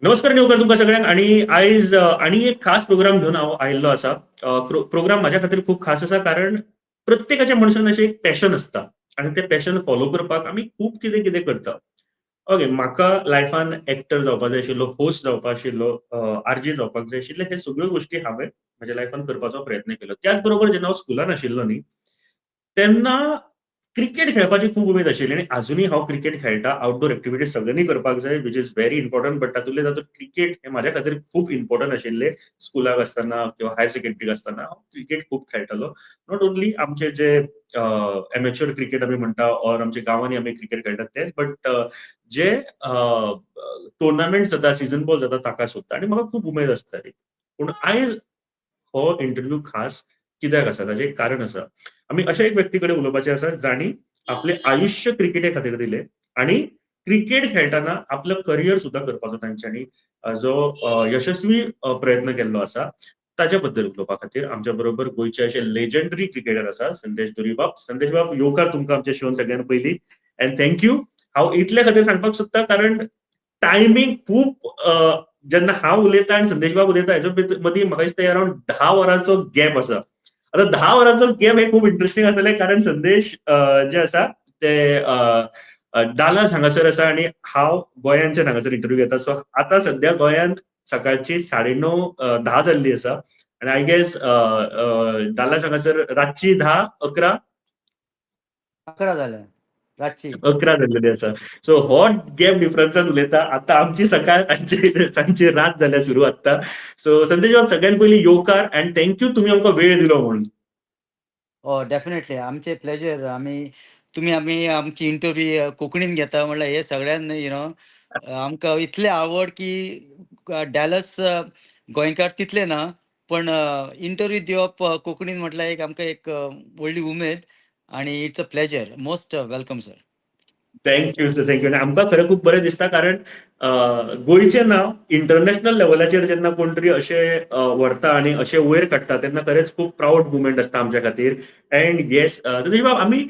नमस्कार नेवकर तुमकां सगळ्यांक आणि आयज आणि एक खास प्रोग्राम घेऊन हांव आयिल्लो आसा. प्रोग्राम म्हाज्या खातीर खूप खास आसा कारण प्रत्येकाच्या मनशान अशें एक पॅशन आसता आणि तें पॅशन फॉलो करपाक आमी खूब कितें कितें करता. ओके, म्हाका लायफान एक्टर जावपाक जाय आशिल्लो, होस्ट जावपाक आशिल्लो, आर.जे. जावपाक जाय आशिल्ले, हे सगळ्यो गोश्टी हांवें म्हज्या लायफान करपाचो प्रयत्न केलो. त्याच बरोबर जेन्ना हांव स्कुलान आशिल्लो न्ही, तेन्ना क्रिकेट खेळपाची खूब उमेद आशिल्ली आणि अजूनही हांव क्रिकेट खेळटा. आउटडोर एक्टिव्हिटीज सगळ्यांनी करपाक जाय, which is very important. But तातूंतले तातूंत क्रिकेट हे म्हाज्या खातीर खूब इम्पोर्टंट आशिल्लें. स्कुलाक आसतना किंवा हायर सेकंडरीक आसतना हांव क्रिकेट खूब खेळटालो. नॉट ओन्ली आमचे जे एमेच्युअर क्रिकेट आमी म्हणटा ऑर आमच्या गांवांनी आमी क्रिकेट खेळटात तेच, बट जे टुर्नामेंट जाता, सीझन बॉल जाता ताका सुद्दां आनी म्हाका खूब उमेद आसताली. पूण आयज हो इंटरव्ह्यू खास कित्याक आसा ताचें एक कारण आसा. आमी अशा एक व्यक्ती कडेन उलोवपाचें आसा जाणी आपलें आयुश्य क्रिकेटे खातीर दिलें आणि क्रिकेट खेळटाना आपलो करियर सुद्दां करपाचो तांच्यांनी जो यशस्वी प्रयत्न केल्लो आसा. ताचे बद्दल उलोवपा खातीर आमच्या बरोबर गोंयचे अशे लेजंडरी क्रिकेटर आसा संदेश दुरीबाब. संदेश बाब, येवकार तुमकां आमच्या शोन सगळ्यान पयलीं एंड थँक यू. हांव इतले खातीर सांगपाक सोदतां कारण टायमींग खूब जेन्ना हांव उलयतां आनी संदेश बाब उलयता हेच्या मदीं म्हाका दिसता अरावंड 10 वरांचो गॅप आसा. आता 10 वरांचो गॅप हे खूब इंटरेस्टिंग आसलें कारण संदेश जे आसा ते डालास हांगासर आसा आणि हांव गोंयांच्यान हांगासर इंटरव्ह्यू घेता. सो आतां सध्या गोंयान सकाळची 9:30 10 जाल्ली आसा आणि आय गेस डालास हांगासर रातची 10-11 11 जाल्या रातची. 11 जाल्लेली आसा. सो हो गॅप डिफरन्सान उलयता. आतां आमची सकाळ तांची सांजची रात जाल्या सुरू आत्ता. सो संदेश बाब, सगळ्यान पयलीं येवकार एंड थँक यू तुमी आमकां वेळ दिलो म्हणून. डेफिनेटली आमचे प्लेजर. आमी आमची इंटरव्ह्यू कोंकणीन घेता म्हणल्यार हे सगळ्यान आमकां इतले आवड की डॅलस गोंयकार तितले ना, पण इंटरव्ह्यू दिवप कोंकणीन म्हटल्यार एक आमकां एक व्हडली उमेद आणि it's a pleasure. Most welcome sir. Thank you sir, thank you. आमकां खरें खूब बरें दिसता कारण गोंयचें नांव इंटरनॅशनल लेवलाचेर जेन्ना कोण तरी अशें व्हरता आनी अशें वयर काडटा तेन्ना खरेंच खूब प्राउड मुवमेंट आसता आमच्या खातीर. एंड येस संदेश बाब, आमी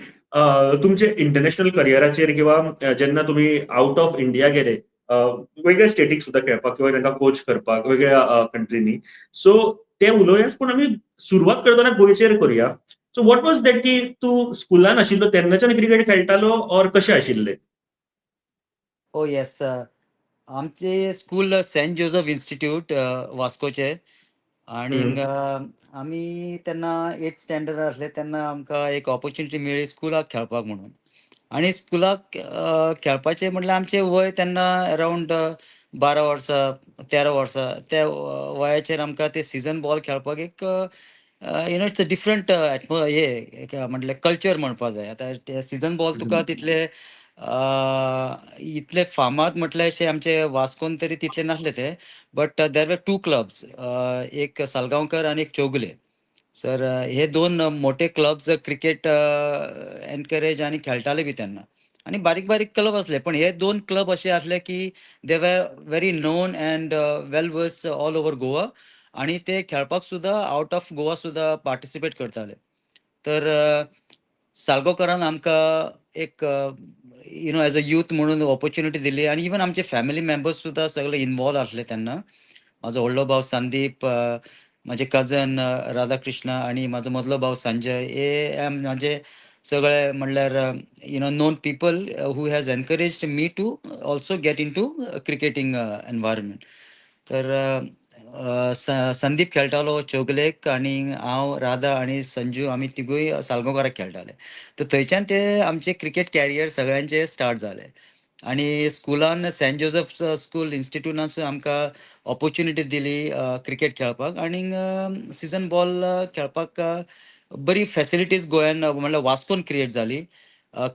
तुमचे इंटरनॅशनल करियराचेर किंवा जेन्ना तुमी आउट ऑफ इंडिया गेले वेगळ्या स्टेटीक सुद्दां खेळपाक किंवा तांकां कोच करपाक वेगळ्या कंट्रीनी, सो ते उलोवयाच पूण आमी सुरवात करतना गोंयचेर करुया. सो व्हॉट वॉज दॅट की तूं स्कुलान आशिल्लो तेन्नाच्यान क्रिकेट खेळटालो ऑर कशें आशिल्लें? येस. आमचे स्कूल सेंट जोझफ इन्स्टिट्यूट वास्कोचे. हं. आणीक आमी तेन्ना 8th स्टँडर्ड आसले तेन्ना आमकां एक ऑपॉर्च्युनिटी मेळ्ळी स्कुलाक खेळपाक म्हणून. आणि स्कुलाक खेळपाचें म्हटल्यार आमचें वय तेन्ना अरावंड 12 वर्सां 13 वर्सां. त्या वयाचेर आमकां ते सीझन बॉल खेळपाक एक इट्स अ डिफरंट हे एक म्हटल्यार कल्चर म्हणपाक जाय. आतां ते सीझन बॉल तुका तितले इतले फामाद म्हटल्यार अशे आमचे वास्कोन तरी तितले नासले ते. बट देर वर 2 क्लब्स, एक सालगांवकर आणि एक चौगुले. सर हे 2 मोठे क्लब्स क्रिकेट एनकरेज आणि खेळटाले बी तेन्ना. आणि बारीक बारीक क्लब असले, पण हे 2 क्लब असे असले की दे वर very non and well versed all over Goa. आणि ते खेळपाक सुद्धा आउट ऑफ गोवा सुद्धा पार्टिसिपेट करताले. तर सालगांवकरान आमकां एक एज अ यूथ म्हणून ऑपॉर्च्युनिटी दिली आणि इवन आमचे फॅमिली मेंबर्स सुद्धा सगळे इन्वॉल्व असले तेन्ना. माझो व्हडलो भाव संदीप, माझे कझन राधाकृष्ण आणि माझो मदलो भाव संजय, हे माझे सगळे म्हणल्यार known people who has encouraged me to also get into cricketing environment. तर संदीप खेळटालो चौगुलेक आणि हांव, राधा आणि संजू आमी तिगूय सालगांवकाराक खेळटाले. तर थंयच्यान ते आमचे क्रिकेट कॅरियर सगळ्यांचे स्टार्ट जाले. आणि स्कुलान सेंट जोझफ स्कूल इन्स्टिट्यूटान आमकां ऑपॉर्च्युनिटी दिली क्रिकेट खेळपाक. आनीक सीझन बॉल खेळपाक बरी फॅसिलिटीज गोंयान म्हणल्यार वास्कोन क्रिएट जाली.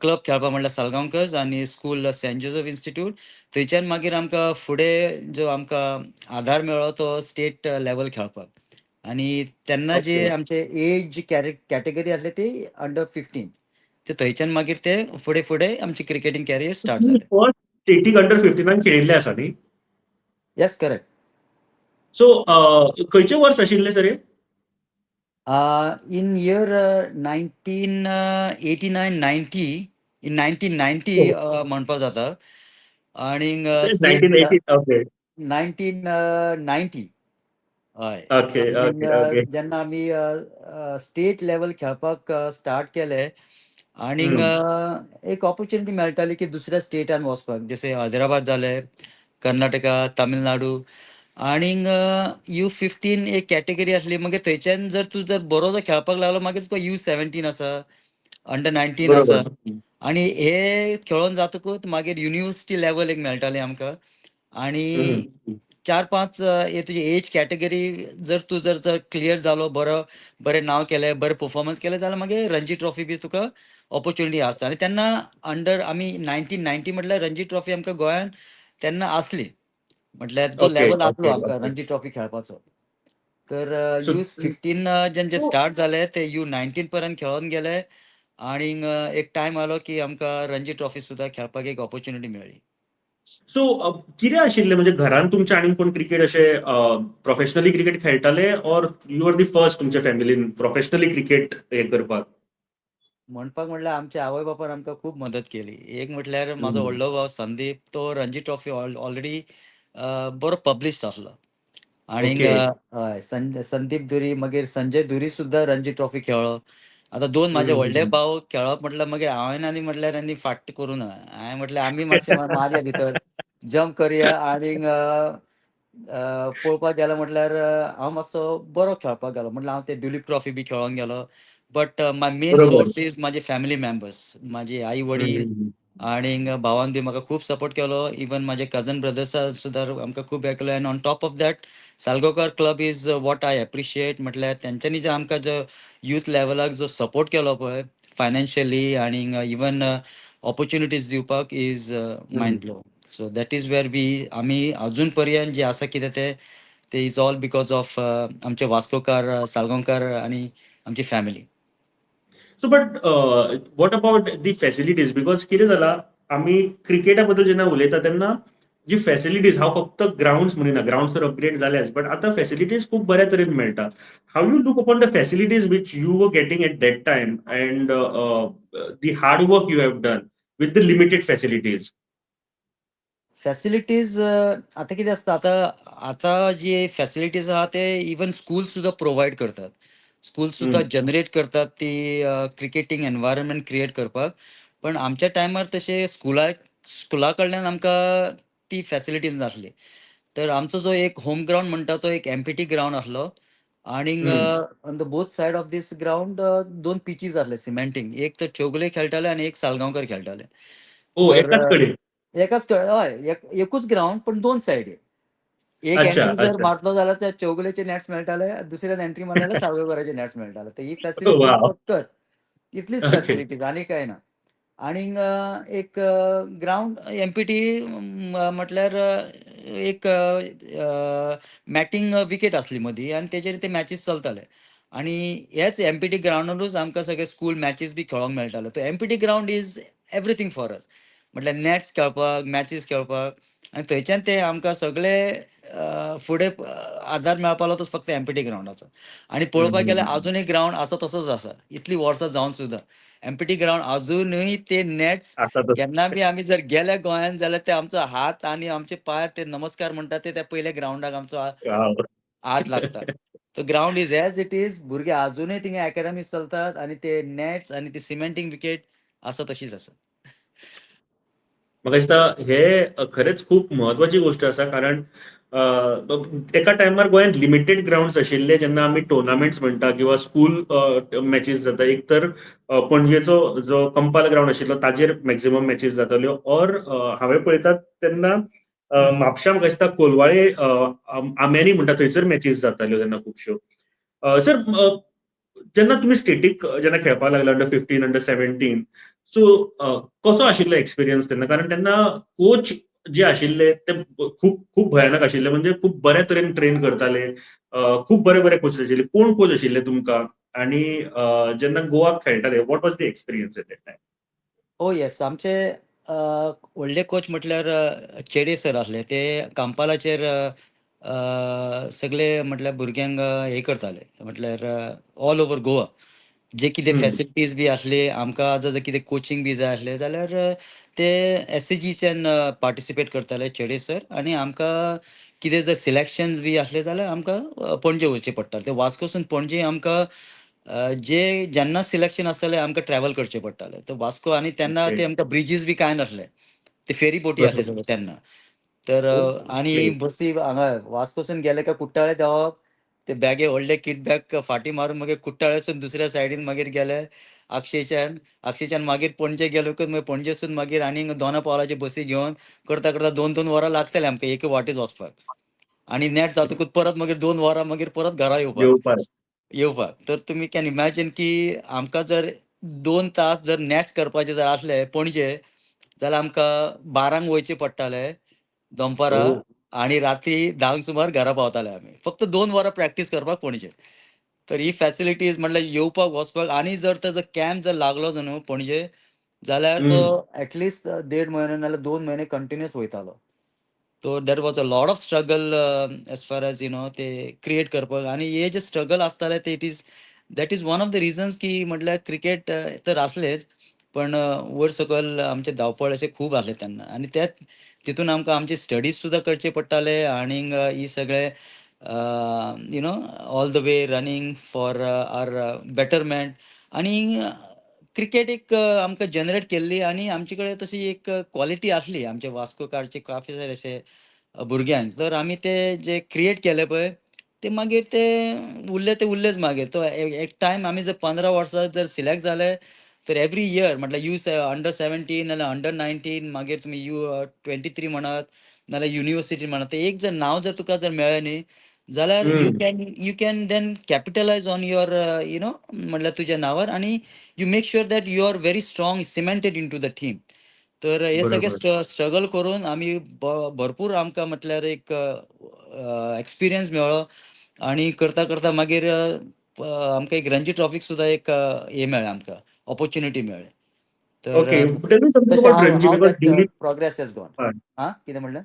क्लब खेळपाक म्हणल्यार सालगांवकर्स आणि स्कूल सेंट जोझफ इन्स्टिट्यूट. थंयच्यान मागीर आमकां फुडें जो आमकां आदार मेळ्ळो तो स्टेट लेवल खेळपाक. आणि तेन्ना जे ओके. आमचे एज कॅटेगरी आसले ती अंडर 15. ते थंयच्यान मागीर ते फुडें फुडें आमचे क्रिकेटींग कॅरियर स्टार्ट तुम्ही जालें. फर्स्ट स्टेटीक अंडर 15 खेळिल्ले आसा न्ही? Yes, correct. सो खंयचें वर्स आशिल्लें सर हें? इन इयर 1989-90, इन 1990 म्हणपाक जाता. आणीक स्टेट 1980 ओके. 1990 हय. ओके, आनीक ओके, ओके. जेन्ना आमी स्टेट लेवल खेळपाक स्टार्ट केले आनीक हं. एक ऑपॉर्च्युनिटी मेळटाली की दुसऱ्या स्टेटान वचपाक. जशे हैदराबाद जाले, कर्नाटका, तामिळनाडू आनीक U15 एक कॅटेगरी आसली. मागीर थंयच्यान जर बरो जर खेळपाक लागलो मागीर तुका U17 आसा, अंडर 19 आसा. बरोबर. आणि हे खेळोन जातकूच मागीर युनिव्हर्सिटी लेवल एक मेळटाली आमकां. आणि हं. 4-5 हे तुजी एज कॅटेगरी जर क्लियर जालो, बरें नांव केलें, बरें परफॉर्मन्स केलें जाल्यार मागीर रणजी ट्रॉफी बी तुका ऑपॉर्च्युनिटी आसता. आनी तेन्ना अंडर आमी 1990 म्हटल्यार रणजी ट्रॉफी आमकां गोंयान तेन्ना आसली. म्हटल्यार तो ओके, लेवल आसलो ओके, आमकां ओके. रणजी ट्रॉफी खेळपाचो. तर सो U15 जेन्ना स्टार्ट जालें ते U19 पर्यंत खेळोन गेले. आनीक एक टायम आयलो की आमकां रणजी ट्रॉफी सुद्दां खेळपाक एक ऑपॉर्च्युनिटी मेळ्ळी. सो कितें आशिल्लें म्हणजे घरान तुमच्या आनीक कोण क्रिकेट अशें प्रोफेशनली क्रिकेट खेळटाले or you are the first तुमच्या फॅमिलीन प्रोफेशनली क्रिकेट हें करपाक? म्हणपाक म्हणल्यार आमच्या आवय बापायन आमकां खूब मदत केली. एक म्हटल्यार म्हाजो हं. व्हडलो भाव संदीप तो रणजी ट्रॉफी ऑलरेडी बरो पब्लिश्ड आसलो. आनीक ओके. हय संदीप दुरी मागीर संजय दुरी सुद्दां रणजी ट्रॉफी खेळ्ळो. आतां 2 हं, म्हाजे हं, व्हडले हं. भाव खेळप म्हटल्यार मागीर हांवेन आनी म्हटल्यार आनी फाट्ट करूं ना. हांवें म्हटलें आमी मातशें मारया भितर, जंप करया आनीक पळोवपाक गेलो म्हटल्यार हांव मातसो बरो खेळपाक गेलो. म्हटल्यार हांव ते दुलीप ट्रॉफी बी खेळोंक गेलो. बट माय मेन बरोबर. फोर्स इज म्हाजे फॅमिली मेंबर्स. म्हाजी हं, आई-वडील हं, हं. आनीक भावान बी म्हाका खूब सपोर्ट केलो. इवन म्हाजे कझन ब्रदर्सान सुद्दां आमकां खूब हें केलें. End on top of that Salgaocar club is what I appreciate. म्हटल्यार तेंच्यांनी जो आमकां जो यूथ लेवलाक जो सपोर्ट केलो पळय फायनान्शियली आनीक इवन ऑपॉर्च्युनिटीज दिवपाक इज हं. Mind blowing. So that is where आमी अजून पर्यंत जे आसा कितें ते इज ऑल बिकॉज ऑफ आमचे वास्कोकार, सालगांवकर आनी आमची family. So but what about the facilities? Because कितें जालां आमी क्रिकेटा बद्दल जेन्ना उलयता तेन्ना जी फॅसिलिटीज हांव फक्त ग्राउंड्स म्हणिना, ग्राउंड्स तर अपग्रेड जाल्याच, बट आतां फॅसिलिटीज खूब बऱ्या तरेन मेळटा. How you look upon the facilities which you were getting at that time and the hard work you have done with the limited facilities? Facilities आतां कितें आसता आतां जी फॅसिलिटीज आहा ते इवन स्कूल सुद्दां प्रोवायड करतात. स्कूल सुद्दां हं. जनरेट करतात ती क्रिकेटींग एनवायरनमेंट क्रिएट करपाक. पण आमच्या टायमार तशे स्कुला कडल्यान आमकां ती फॅसिलिटीज नासली. तर आमचो जो एक होम ग्राउंड म्हणटा तो एक एम्पटी ग्राउंड आसलो. आनीक हं. On the both side of this ground 2 pitches आसले सिमेंटींग. एक तर चौगुले खेळटाले आनी एक सालगांवकर खेळटाले. ओह! तर एकाच कडेन? एकाच हय एकूच ग्राउंड पण 2 सायडी. एक अच्छा, एंट्री जर अच्छा. मारतलो जाल्यार त्या चौगुलेचे नॅट्स मेळटाले. दुसऱ्यान एंट्री मारली जाल्यार साळगांवकराचे नॅट्स मेळटाले. तर ही फॅसिलिटी वॉव! फकत इतलीच ओके. फॅसिलिटीज आनी कांय ना. आनीक एक ग्राउंड एम्पटी म्हटल्यार एक मॅटींग विकेट आसली मदीं आनी तेजेर ते मॅचीस चलताले. आनी हेच एम्पटी ग्राउंडारूच आमकां सगळे स्कूल मॅचीस बी खेळोंक मेळटाले. तो empty ground is everything for us. म्हटल्यार नॅट्स खेळपाक, मॅचीस खेळपाक आनी थंयच्यान ते आमकां सगळे फुडें आदार मेळपालो तो फक्त एम्पटी ग्राउंडाचो. आनी हं, पळोवपाक हं, गेल्यार हं. अजुनूय ग्राउंड आसा तसोच आसा. इतलीं वर्सां जावन सुद्दां. एम्पटी ग्राउंड अजूनय ते नॅट्स अर्थातच. केन्ना बी आमी जर गेले गोंयान जाल्यार ते आमचो हात आनी आमचे पांय ते नमस्कार म्हणटा ते त्या पयल्या ग्राउंडाक आमचो वॉव! हात लागता. तो ground is as it is. भुरगे अजूनय थिंगा अकॅडमीज चलतात आनी ते नॅट्स आनी ती सिमेंटींग विकेट आसा तशीच आसा. म्हाका दिसता हे खरेंच खूब म्हत्वाची गोश्ट आसा कारण एका टायमार गोंयांत लिमिटेड ग्राउंड्स आशिल्ले जेन्ना आमी टुर्नामेंट्स म्हणटा किंवा स्कूल मॅचीस जाता. एक तर पणजेचो जो कंपाल ग्राउंड आशिल्लो ताजेर मॅक्सिमम मॅचीस जाताल्यो ऑर हांवें पळयतात तेन्ना म्हापश्यां म्हाका दिसता कोलवाळे आंब्यानी म्हणटा थंयसर मॅचीस जाताल्यो तेन्ना खुबश्यो. सर जेन्ना तुमी स्टेटीक जेन्ना खेळपाक लागले अंडर 15, अंडर 17 सो कसो आशिल्लो एक्सपिरियन्स तेन्ना? कारण तेन्ना कोच जे आशिल्ले ते खूब खूब भयानक आशिल्ले. म्हणजे खूब बऱ्या तरेन ट्रेन करताले. खूब बरे बरे कोचीस आशिल्ले. कोण कोच आशिल्ले तुमकां? आनी जेन्ना गोवाक खेळटाले what was the experience at that time? Oh yes. आमचे व्हडले कोच म्हटल्यार चेडे सर आसले. ते कांपालाचेर सगळे म्हटल्यार भुरग्यांक हे करताले. म्हटल्यार ऑल ओव्हर गोवा. जे कितें हं. फॅसिलिटीज बी आसली, आमकां जर कितें कोचिंग बी जाय आसलें जाल्यार ते एस-सी-जीच्यान पार्टिसिपेट करताले चेडे सर आनी आमकां कितें जर सिलेक्शन्स बी असले जाल्यार आमकां पणजे वचचें पडटालें. ते वास्कोसून पणजे आमकां जेन्ना सिलेक्शन आसतालें आमकां ट्रॅव्हल करचें पडटालें. तर वास्को आनी तेन्ना ओके. ते आमकां ब्रिजीस बी कांय नासले. ते फेरी बोटी आसले बरोबर. सगळे तेन्ना. तर आनी ओके. बसी हांगा वास्कोसून गेले काय कुट्टाळे देंवप. ते बॅगे व्हडले किट बॅग फाटीं मारून मागीर कुट्टाळेसून दुसऱ्या सायडीन मागीर गेले अक्षयच्यान मागीर पणजे गेलो की मागीर पणजेसून मागीर आनीक दोना पावलाची बसी घेवन करता करता 2-2 वरां लागताले आमकां एके वाटेच वचपाक. आनी नेट जातकूच परत मागीर 2 वरां मागीर परत घरा येवपाक. तर तुमी कॅन इमॅजीन की आमकां जर 2 तास जर नॅट्स करपाचे जर आसले पणजे जाल्यार आमकां 12ंक वयचें पडटालें दनपारां ओ. आनी रात्री 10 सुमार घरा पावताले आमी. फक्त 2 वरां प्रॅक्टीस करपाक पणजे. तर ही फॅसिलिटीज म्हणल्यार येवपाक वचपाक आनी जर ताजो कॅम्प जर लागलो न्हू पणजे जाल्यार तो हं. ऍटलिस्ट 1.5 म्हयने नाल्यार 2 म्हयने कंटिन्युअस वयतालो. So there was a lot of struggle as far as ते क्रिएट करपाक आनी हे जे स्ट्रगल आसताले ते that is one of the reasons की म्हटल्यार क्रिकेट तर आसलेच पण वयर सकयल आमचे धांवपळ अशे खूब आसले तेन्ना आनी त्याच तितून आमकां आमचे स्टडीज सुद्दां करचे पडटाले आनीक ही सगळे all the way running for our betterment आनी क्रिकेट एक आमकां जनरेट केल्ली आनी आमचे कडेन तशी एक क्वॉलिटी आसली आमचे वास्कोकारचे काफी सारे अशे भुरग्यांक तर आमी ते जे क्रिएट केले पळय ते मागीर ते उरलेच मागीर तो एक टायम आमी जर 15 वर्सां जर सिलेक्ट जाले तर एवरी इयर म्हटल्यार अंडर 17 नाल्यार अंडर 19 मागीर तुमी U23 म्हणात नाल्यार युनिव्हर्सिटी म्हणात ते एक जर नांव जर तुका जर मेळ्ळें न्ही जाल्यार हं. You can then capitalize on your म्हटल्यार तुज्या नांवार आनी you make sure that you are very strong cemented into the team. तर हे सगळे बरोबर. स्ट्रगल करून आमी भरपूर आमकां म्हटल्यार एक एक्सपिरियन्स मेळ्ळो आनी करता करता मागीर आमकां एक रणजी ट्रॉफीक सुद्दां एक हे मेळ्ळें आमकां अपॉर्च्युनिटी मेळ्ळी. तर ओके. टेल मी समथिंग तशें अबाउट हाव रणजी हाव because that daily progress has gone. आं कितें म्हणलें?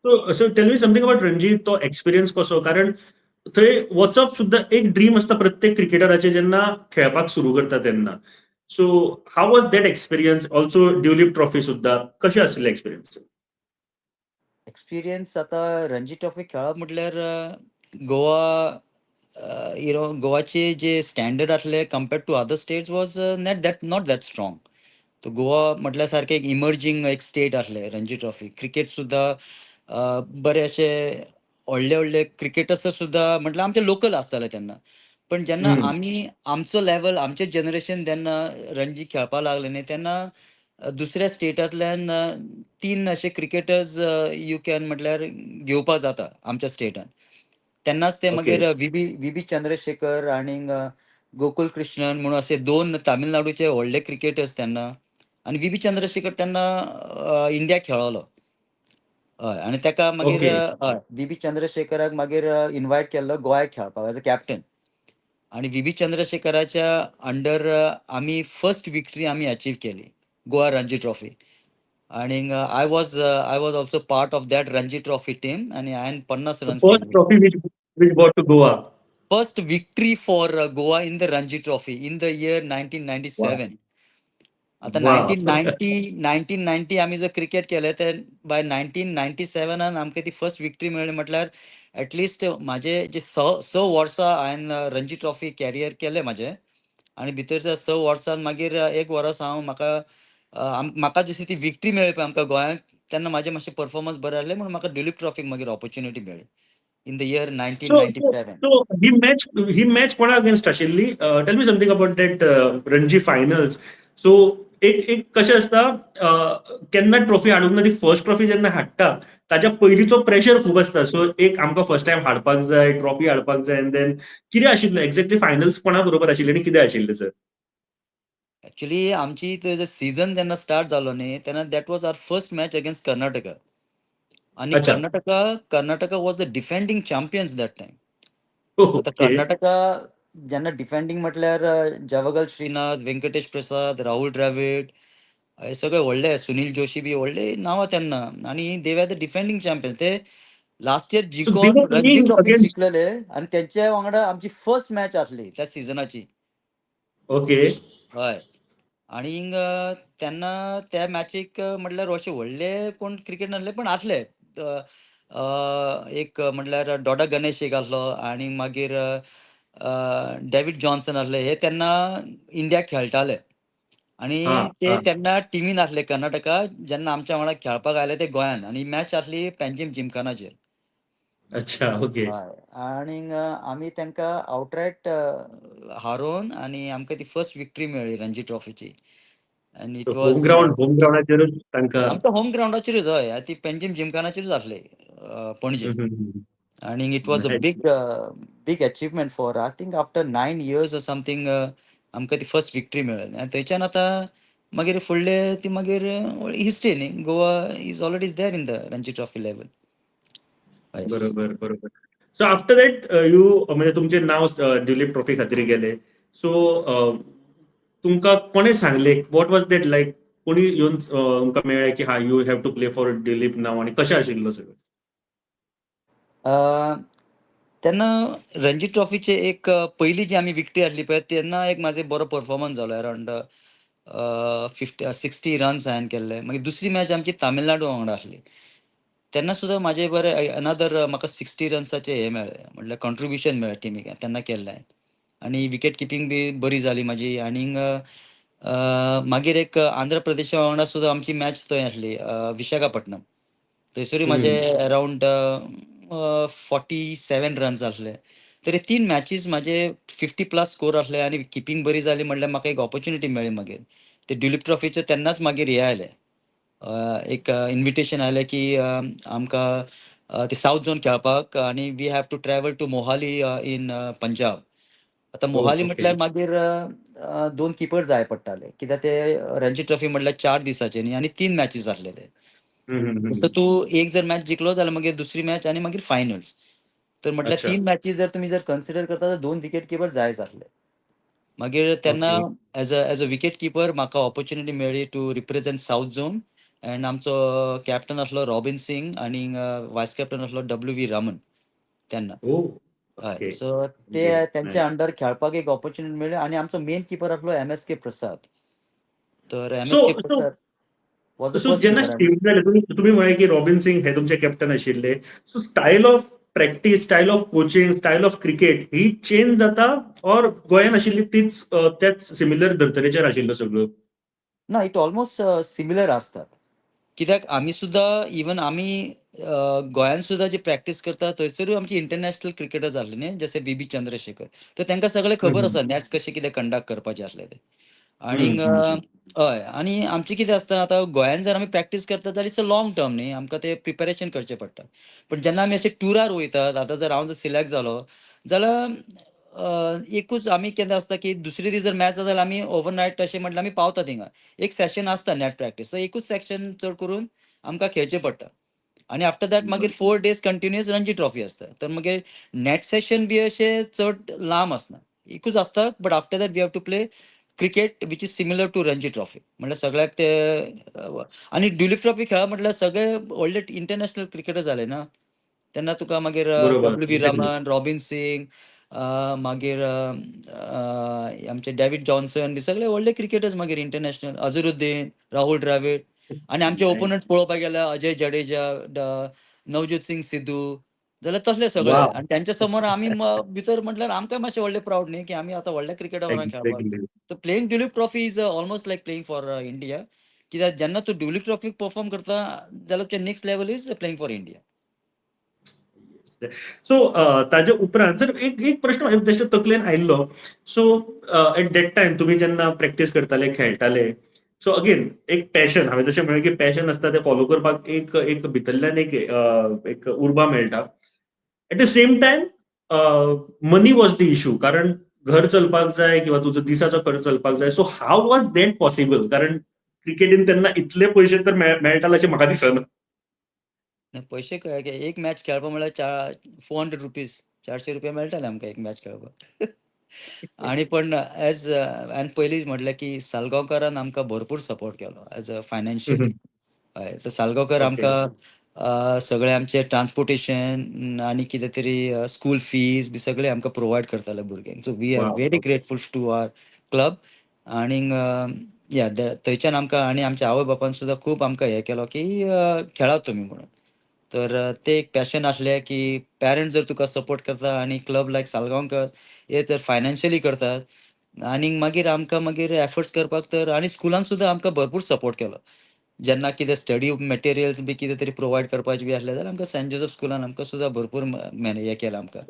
So tell me something about Ranji तो एक्सपिरियन्स कसो कारण थंय वचप सुद्दां एक ड्रीम आसता प्रत्येक क्रिकेटराचे जेन्ना खेळपाक सुरू करता तेन्ना. So how was that experience also Duleep trophy सुद्दां कशें आशिल्लें एक्सपिरियन्स? एक्सपिरियन्स आतां रणजी ट्रॉफी खेळप म्हटल्यार गोवा गोवाचे जे स्टँडर्ड आसले compared to other states was not that strong. तो गोवा म्हटल्यार सारकें एक इमर्जींग एक स्टेट आसलें रणजी ट्रॉफी. क्रिकेट सुद्दां बरे अशे व्हडले व्हडले क्रिकेटर्स सुद्दां म्हटल्यार आमचे लोकल आसताले तेन्ना. पण जेन्ना हं. आमी आमचो लेवल आमचें जनरेशन जेन्ना रणजी खेळपाक लागलें न्ही तेन्ना दुसऱ्या स्टेटांतल्यान 3 अशे क्रिकेटर्स यू कॅन म्हटल्यार घेवपाक जाता आमच्या स्टेटान. तेन्नाच ते ओके. मागीर व्ही.बी. चंद्रशेखर आनीक गोकुल कृष्णन म्हणून अशे 2 तामिळनाडूचे व्हडले क्रिकेटर्स तेन्ना आनी व्ही.बी. चंद्रशेखर तेन्ना इंडियाक खेळलोलो. हय आनी तेका मागीर ओके. व्ही.बी. चंद्रशेखराक मागीर इन्वायट केल्लो गोंयाक खेळपाक एज अ कॅप्टन. आनी व्ही.बी. चंद्रशेखराच्या अंडर आमी फर्स्ट विक्टरी आमी अचीव केली गोवा रणजी ट्रॉफी. आनीक I was also part of that Ranji trophy team आनी हांवें 50 द रन्स फर्स्ट केल्ली. Trophy which brought to Goa. First victory for Goa in the Ranji trophy in the year वाह! 1997. आता वाह! 1990 आमी जर क्रिकेट केलें तर बाय 1997 आमकां ती फर्स्ट विक्टरी मेळ्ळी म्हटल्यार ऍटलिस्ट म्हाजे जे स वर्सां हांवें रणजी ट्रॉफी कॅरियर केलें म्हाजें आनी भितर त्या 6 वर्सान मागीर 1 वर्स हांव म्हाका जशी ती विक्टरी मेळ्ळी पळय आमकां गोंयांक तेन्ना म्हाजें मातशें परफॉर्मन्स बरें आहलें म्हणून म्हाका ड्युलीप ट्रॉफीक मागीर ऑपॉर्च्युनिटी मेळ्ळी in the year So, so, 1997. so he match कोणा अगेन्स्ट आशिल्ली? Tail me something about that Ranji finals. So एक कशें आसता केन्ना ट्रॉफी हाडूंक ना ती फर्स्ट ट्रॉफी जेन्ना हाडटा ताच्या पयलींचो प्रेशर खूब आसता. सो एक आमकां फर्स्ट टायम हाडपाक जाय, ट्रॉफी हाडपाक जाय एंड देन कितें आशिल्लें एक्झॅक्टली फायनल्स कोणा बरोबर आशिल्ले आनी कितें आशिल्लें सर? ॲक्चुअली आमची सीझन जेन्ना स्टार्ट जालो न्ही तेन्ना that was our first match against Karnataka. आनी अच्छा. Karnataka was the defending champions that time. आता ओके. कर्नाटका जेन्ना डिफेंडिंग म्हटल्यार जवगल श्रीनाथ, व्यंकटेश प्रसाद, राहुल द्रविड हे सगळे व्हडले सुनील जोशी बी व्हडले नांवां तेन्ना आनी दे वर द डिफेंडिंग चॅम्पियन्स. ते लास्ट इयर सो दे जिखोन वर रणजी प्लेइंग ट्रॉफी अगेन्स्ट जिखलेले आनी तेंच्या वांगडा आमची फर्स्ट मॅच आसली त्या सिजनाची. ओके. हय. आनीक तेन्ना त्या मॅचीक म्हटल्यार अशे व्हडले कोण क्रिकेट नासले पण आसले. एक म्हणल्यार डॉडा गणेश एक आसलो आनी मागीर डेविड जॉन्सन आसले. हे तेन्ना इंडियाक खेळटाले आनी हा ते हा तेन्ना टिमीन आसले कर्नाटका. जेन्ना आमच्या वांगडा खेळपाक आयले ते गोंयान आनी मॅच आसली पॅन्जीम जिमखानाचेर. अच्छा ओके. हय आनीक आमी तेंकां आवटरायट हारोवन आनी आमकां ती फर्स्ट विक्टरी मेळ्ळी रणजी ट्रॉफीची. एंड इट वॉज होम ग्राउंडाचेरच तांकां. आमच्या होम ग्राउंडाचेरूच. हय ती पॅन्जीम जिमखानाचेरूच आसली पणजे. आणि it was a nice. Big achievement for I think after 9 years or something आमकां ती फर्स्ट विक्टरी मेळ्ळी. आनी थंयच्यान आतां मागीर फुडले ती मागीर हिस्ट्री न्ही. Goa is already there in the Ranji trophy level. Yes. बरोबर, बरोबर. सो आफ्टर दॅट यू म्हणजे तुमचें नांव दिलीप ट्रॉफी खातीर गेलें. सो तुमकां कोणें सांगलें, वॉट वॉज दॅट लायक? कोणी येवन तुमकां मेळ्ळें की you have to play for Dilip नाव, आनी कशें आशिल्लो सगळें? तेन्ना रणजी ट्रॉफीचे एक पयली जी आमी विक्टरी आसली पळय तेन्ना एक म्हाजो बरो परफॉर्मन्स जालो. अरावंड 60 रन्स हांवें केल्ले. मागीर दुसरी मॅच आमची तामिळनाडू वांगडा आसली. तेन्ना सुद्दां म्हाजे बरे अनदर म्हाका 60 रन्साचे हे मेळ्ळे, म्हणल्यार कॉन्ट्रिब्युशन मेळ्ळें टिमीक तेन्ना केल्लें हांवें. आनी विकेट किपींग बी बरी जाली म्हाजी. आनीक मागीर एक आंध्र प्रदेशा वांगडा सुद्दां आमची मॅच थंय आसली विशाखापटणम. थंयसरूय म्हाजे अरावंड 47 रन्स आसले. तर हे 3 मॅचीस म्हाजे 50 प्लस स्कोर आसले आनी किपींग बरी जाली म्हणल्यार म्हाका एक ऑपॉर्च्युनिटी मेळ्ळी मागीर. ते ड्युलीप ट्रॉफीचे तेन्नाच मागीर हे आयलें, एक इन्विटेशन आयलें की आमकां ते सावथ झोन खेळपाक आनी we have to travel to Mohali in Punjab. आतां मोहाली ओके. म्हटल्यार मागीर 2 किपर जाय पडटाले. कित्याक ते रणजी ट्रॉफी म्हटल्यार 4 दिसाचे न्ही आनी 3 मॅचीस आसले ते. जसं तूं एक जर मॅच जिखलो जाल्यार मागीर दुसरी मॅच आनी मागीर फायनल्स. तर म्हटल्यार अच्छा. 3 मॅचीस जर तुमी जर कन्सिडर करता जाल्यार 2 विकेट किपर जायच आसले. मागीर तेन्ना okay. As a wicket keeper म्हाका ऑपॉर्च्युनिटी मेळ्ळी to represent south zone. And आमचो कॅप्टन आसलो रॉबिन सिंग आनी वायस कॅप्टन आसलो डब्ल्यू.व्ही. रामन तेन्ना. ओह! हय. ओके. सो ते ग्रेट. तेंच्या नायस. अंडर खेळपाक एक ऑपॉर्च्युनिटी मेळ्ळी आनी आमचो मेन किपर आसलो एम.एस.के. प्रसाद. तर so M S K. So Prasad was the so first जेन्ना किपर. शिफ्ट जालें, तुम्ही म्हळें की रॉबिन सिंग हे तुमचे कॅप्टन आशिल्ले. So style of practice, style of coaching, style of cricket he change जाता, ऑर गोंयान आशिल्ली तीच त्याच सिमिलर धर्तरेचेर आशिल्लो सगळो? ना, इट ऑलमोस्ट सिमिलर आसतात. कित्याक आमी सुद्दां इवन आमी गोंयान सुद्दां जी प्रॅक्टीस करता थंयसरूय आमची इंटरनॅशनल क्रिकेटर्स आसले न्ही, जशे बी चंद्रशेखर. तर तांकां सगळें खबर आसा नॅट्स कशे कितें कंडक्ट करपाचे आसले ते. आनीक हय आनी आमचें कितें आसता आतां गोंयान जर आमी प्रॅक्टीस करता जाल्यार इट्स अ लाँग टर्म न्ही. आमकां तें प्रिपॅरेशन करचें पडटा. पण जेन्ना आमी अशे टुरार वयतात, आतां जर हांव जर सिलेक्ट जालो जाल्यार एकूच आमी कितें आसता की दुसरे दीस जर मॅच आसा जाल्यार आमी ओवरनायट अशें म्हटल्यार आमी पावता थिंगा. एक सेशन आसता नॅट प्रॅक्टीस. एकूच सेक्शन चड करून आमकां खेळचें पडटा. आनी आफ्टर दॅट मागीर 4 डेज कंटिन्युअस रणजी ट्रॉफी आसता. तर मागीर नॅट सेशन बी अशें चड लांब आसना. एकूच आसता, but after that we have to play cricket which is similar to Ranji Trophy. म्हटल्यार सगळ्याक ते आनी ड्युलीप ट्रॉफी खेळप म्हटल्यार सगळे व्हडले इंटरनॅशनल क्रिकेटर जाले ना. तेन्ना तुका मागीर बरोबर. डब्ल्यू.व्ही. एक्झॅक्टली. रामन, रॉबिन सिंग, मागीर आमचे डेव्हिड जॉन्सन बी सगळे व्हडले क्रिकेटर्स मागीर इंटरनॅशनल. अझरुद्दीन, राहुल द्रविड आनी आमचे ओपोनंट्स पळोवपाक गेल्यार अजय जडेजा, नवज्योत सिंग सिद्धू जाल्यार तसले सगळे. वॉव! आनी तेंच्या समोर आमी भितर म्हटल्यार आमकांय मातशें व्हडलें प्राउड न्ही की आमी आतां व्हडल्या क्रिकेटा वांगडा खेळपाक. एक्झॅक्टली. तर playing Duleep trophy is almost like playing for India. कित्याक जेन्ना तूं ड्युलीप ट्रॉफीक परफॉर्म करता जाल्यार तुजें next level is playing for India. So ताजे उपरांत जर एक प्रश्न म्हाज्या बेश्टो तकलेन आयिल्लो. सो एट दॅट टायम तुमी जेन्ना प्रॅक्टीस करताले, खेळटाले, सो अगेन एक पॅशन, हांवें जशें म्हळें की पॅशन आसता तें फॉलो करपाक एक भितरल्यान एक उर्बा मेळटा. At the same time money was the issue, कारण घर चलपाक जाय किंवा तुजो दिसाचो खर्च चलपाक जाय. So how was that possible? कारण क्रिकेटीन तेन्ना इतले पयशे तर मेळटाले अशें म्हाका दिसना. पयशे एक मॅच खेळपा म्हळ्यार ₹400 ₹400 मेळटाले आमकां एक मॅच खेळपाक. आनी पण आनी पयलींच म्हटलें की सालगांवकारान आमकां भरपूर सपोर्ट केलो एज अ फायनान्शियली. हय, तर सालगांवकर ओके. आमकां सगळें आमचें ट्रान्सपोर्टेशन आनी कितें तरी स्कूल फीज बी सगळें आमकां प्रोवायड करताले भुरग्यांक. So we are wow! Very grateful to our club. आनीक थंयच्यान आमकां आनी आमच्या आवय बापायन सुद्दां खूब आमकां हें केलो की खेळात तुमी म्हणून. तर ते एक पॅशन आसलें की पेरंट्स जर तुका सपोर्ट करता आनी क्लब लायक सालगांवकर हे तर फायनान्शियली करतात. आनीक मागीर आमकां मागीर एफर्ट्स करपाक तर आनी स्कुलान सुद्दां आमकां भरपूर सपोर्ट केलो. जेन्ना कितें स्टडी मटेरियल्स बी कितें तरी प्रोवायड करपाचें बी आसलें जाल्यार आमकां सेंट जोसेफ स्कुलान आमकां सुद्दां भरपूर हें केलां आमकां.